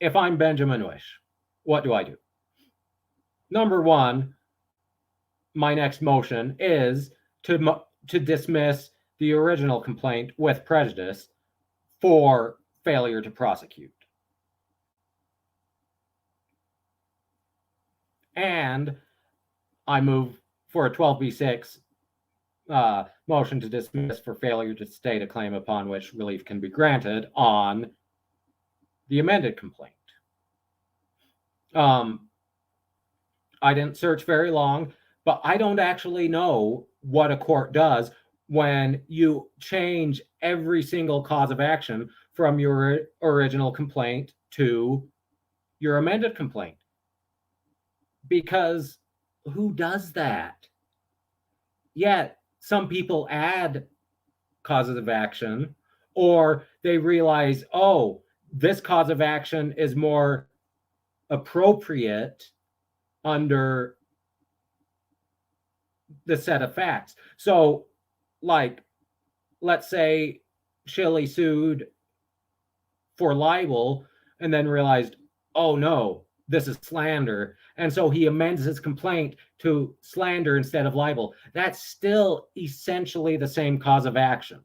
if I'm Benjamin Wish, what do I do? Number one, my next motion is to dismiss the original complaint with prejudice for failure to prosecute. And I move for a 12b6 motion to dismiss for failure to state a claim upon which relief can be granted on the amended complaint. I didn't search very long, but I don't actually know what a court does when you change every single cause of action from your original complaint to your amended complaint. Because who does that? Yet some people add causes of action, or they realize, oh, this cause of action is more appropriate under the set of facts. So, like, let's say Shilly sued for libel and then realized, oh no, this is slander. And so he amends his complaint to slander instead of libel. That's still essentially the same cause of action.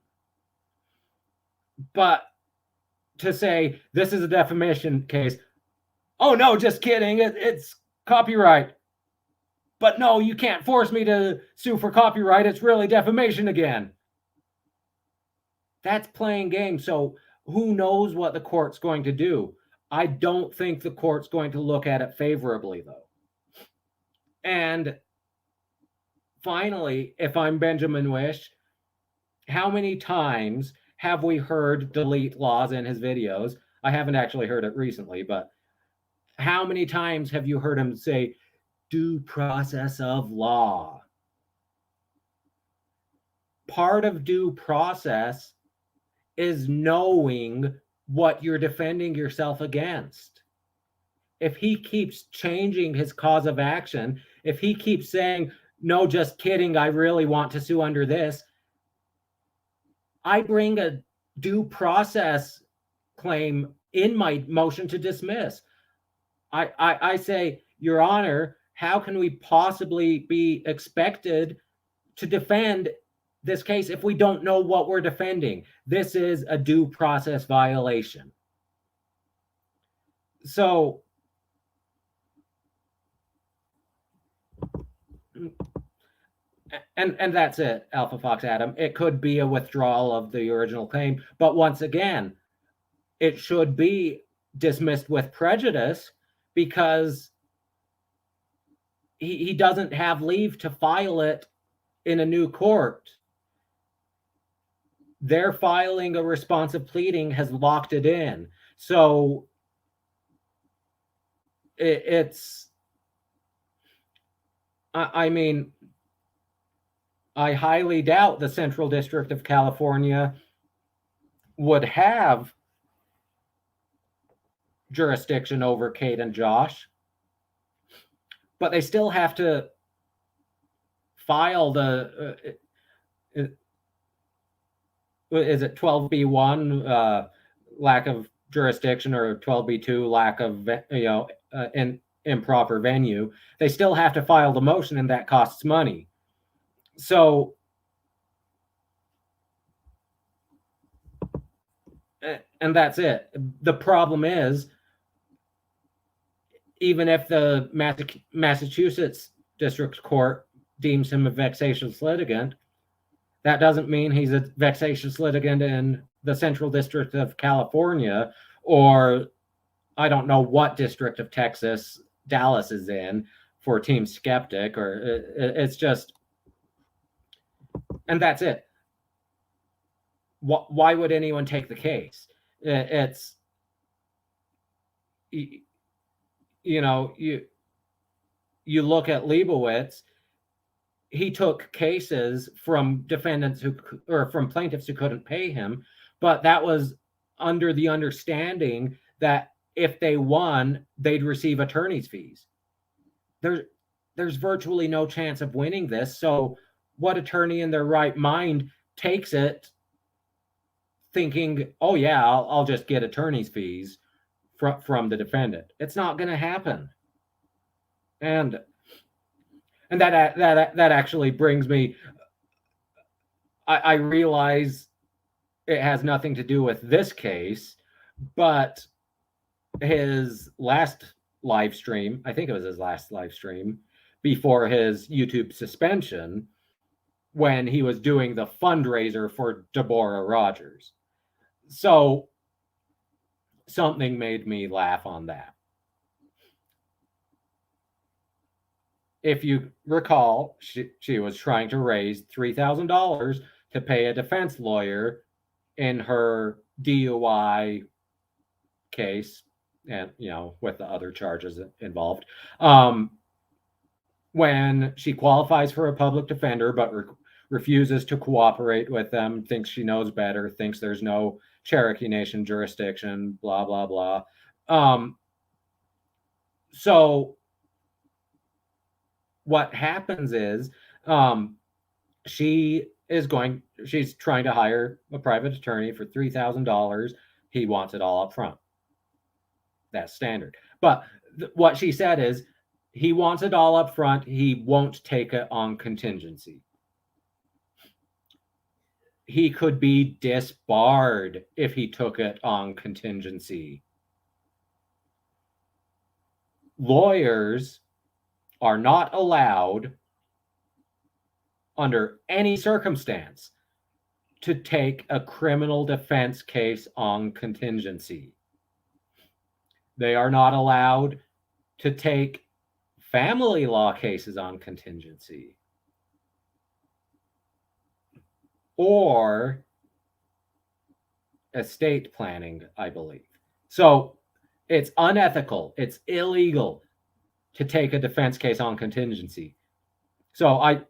But to say this is a defamation case, oh no, just kidding, it's copyright. But no, you can't force me to sue for copyright. It's really defamation again. That's playing games. So who knows what the court's going to do? I don't think the court's going to look at it favorably, though. And finally, if I'm Benjamin Wish, how many times have we heard Delete Lawz in his videos? I haven't actually heard it recently, but how many times have you heard him say, due process of law? Part of due process is knowing what you're defending yourself against. If he keeps changing his cause of action, if he keeps saying, no, just kidding, I really want to sue under this, I bring a due process claim in my motion to dismiss. I say, Your Honor, how can we possibly be expected to defend this case if we don't know what we're defending? This is a due process violation. So, and that's it, Alpha Fox Adam. It could be a withdrawal of the original claim, but once again, it should be dismissed with prejudice because he doesn't have leave to file it in a new court. Their filing a responsive pleading has locked it in. So it's, I mean, I highly doubt the Central District of California would have jurisdiction over Kate and Josh, but they still have to file the, is it 12B1, lack of jurisdiction, or 12B2, lack of, improper venue. They still have to file the motion, and that costs money. So, and that's it. The problem is, even if the Massachusetts District Court deems him a vexatious litigant, that doesn't mean he's a vexatious litigant in the Central District of California, or I don't know what district of Texas Dallas is in for Team Skeptic, or it's just, and that's it. Why would anyone take the case? It's, you look at Leibowitz, he took cases from defendants or from plaintiffs who couldn't pay him, but that was under the understanding that if they won, they'd receive attorney's fees. There's virtually no chance of winning this. So what attorney in their right mind takes it thinking, oh yeah, I'll just get attorney's fees from the defendant? It's not going to happen. And that actually brings me, I realize it has nothing to do with this case, but his last live stream, I think it was his last live stream before his YouTube suspension, when he was doing the fundraiser for Deborah Rogers. So something made me laugh on that. If you recall, she was trying to raise $3,000 to pay a defense lawyer in her DUI case, and with the other charges involved. When she qualifies for a public defender but refuses to cooperate with them, thinks she knows better, thinks there's no Cherokee Nation jurisdiction, blah blah blah. So what happens is, she's trying to hire a private attorney for $3,000. He wants it all up front. That's standard. But what she said is, he wants it all up front. He won't take it on contingency. He could be disbarred if he took it on contingency. Lawyers are not allowed, under any circumstance, to take a criminal defense case on contingency. They are not allowed to take family law cases on contingency, or estate planning, I believe. So it's unethical, it's illegal to take a defense case on contingency. So I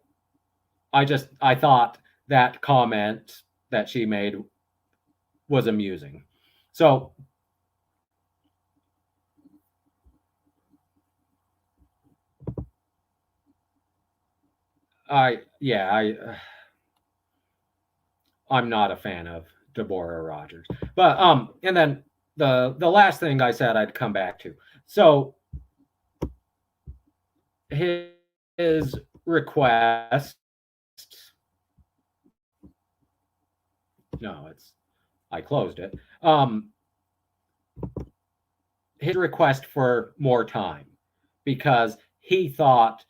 thought that comment that she made was amusing. So I'm not a fan of Deborah Rogers. But and then the last thing I said I'd come back to. So his request. No, I closed it. His request for more time because he thought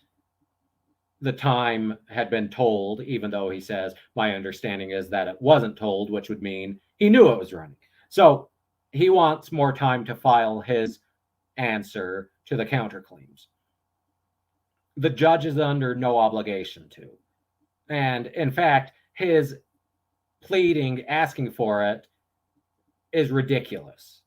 the time had been told, even though he says, my understanding is that it wasn't told, which would mean he knew it was running. So he wants more time to file his answer to the counterclaims. The judge is under no obligation to. And in fact, his pleading, asking for it, is ridiculous.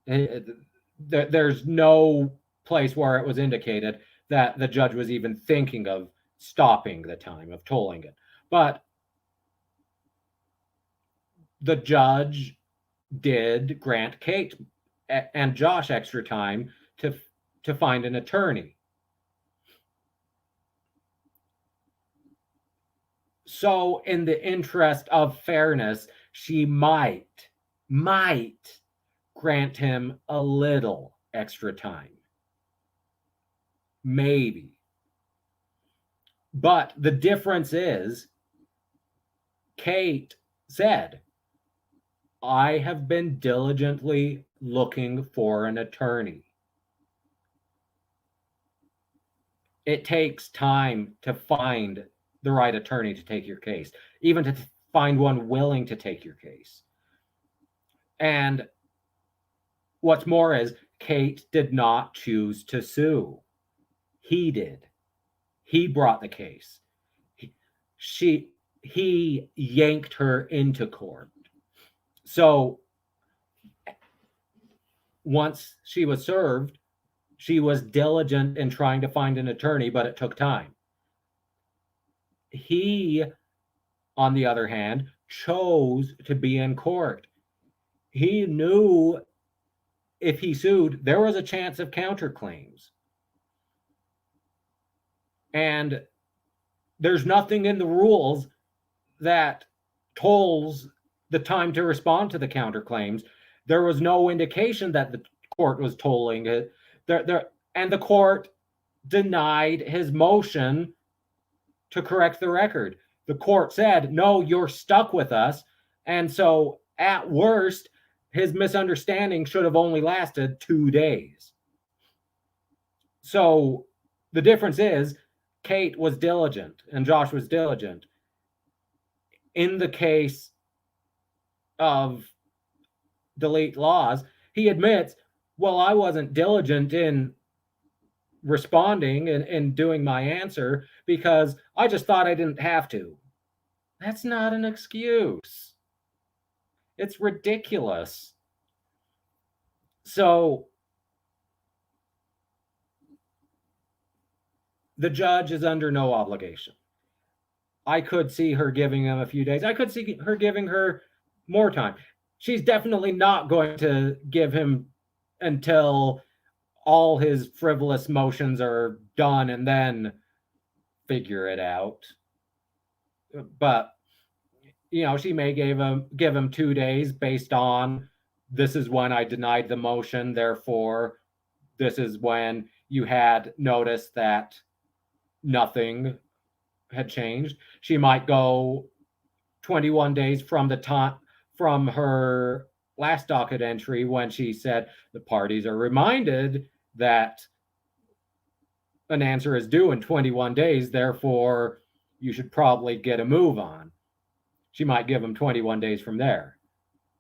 There's no place where it was indicated that the judge was even thinking of stopping the time, of tolling it. But the judge did grant Kate and Josh extra time to find an attorney. So in the interest of fairness, she might grant him a little extra time. Maybe. But the difference is, Kate said, I have been diligently looking for an attorney. It takes time to find the right attorney to take your case, even to find one willing to take your case. And what's more is, Kate did not choose to sue. He did. He brought the case. He yanked her into court. So once she was served, she was diligent in trying to find an attorney, but it took time. He, on the other hand, chose to be in court. He knew if he sued, there was a chance of counterclaims. And there's nothing in the rules that tolls the time to respond to the counterclaims. There was no indication that the court was tolling it. And the court denied his motion to correct the record. The court said, no, you're stuck with us. And so at worst, his misunderstanding should have only lasted 2 days. So the difference is, Kate was diligent and Josh was diligent. In the case of Delete Lawz, he admits, well, I wasn't diligent in responding and doing my answer because I just thought I didn't have to. That's not an excuse. It's ridiculous. So the judge is under no obligation. I could see her giving him a few days. I could see her giving her more time. She's definitely not going to give him until all his frivolous motions are done and then figure it out. But, you know, she may give him 2 days based on, this is when I denied the motion, therefore this is when you had noticed that nothing had changed. She might go 21 days from the time from her last docket entry when she said the parties are reminded that an answer is due in 21 days, therefore you should probably get a move on. She might give him 21 days from there.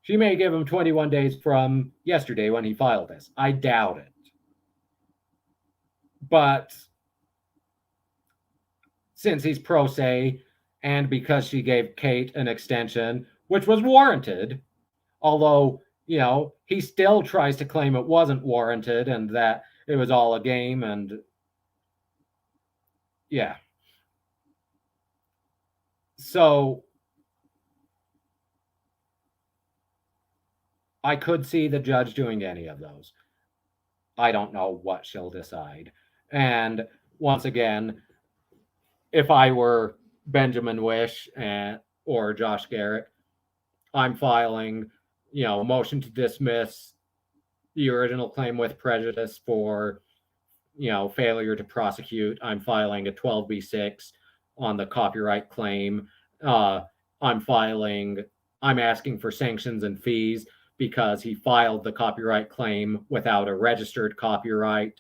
She may give him 21 days from yesterday when he filed this. I doubt it. But since he's pro se, and because she gave Kate an extension, which was warranted, although, you know, he still tries to claim it wasn't warranted and that it was all a game, and yeah. So I could see the judge doing any of those. I don't know what she'll decide. And once again, if I were Benjamin Wish or Josh Garrett, I'm filing, you know, a motion to dismiss the original claim with prejudice for failure to prosecute. I'm filing a 12B6 on the copyright claim. I'm asking for sanctions and fees because he filed the copyright claim without a registered copyright.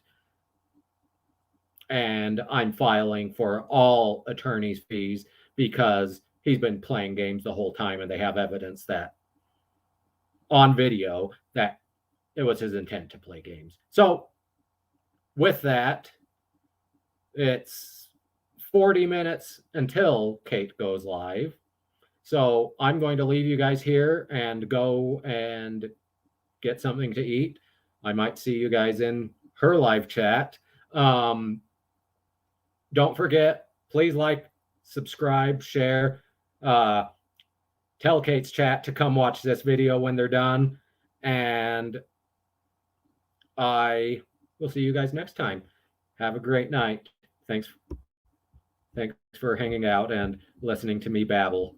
And I'm filing for all attorney's fees because he's been playing games the whole time, and they have evidence that on video that it was his intent to play games. So with that, it's 40 minutes until Kate goes live. So I'm going to leave you guys here and go and get something to eat. I might see you guys in her live chat. Don't forget, please like, subscribe, share. Tell Kate's chat to come watch this video when they're done. And I will see you guys next time. Have a great night. Thanks for hanging out and listening to me babble.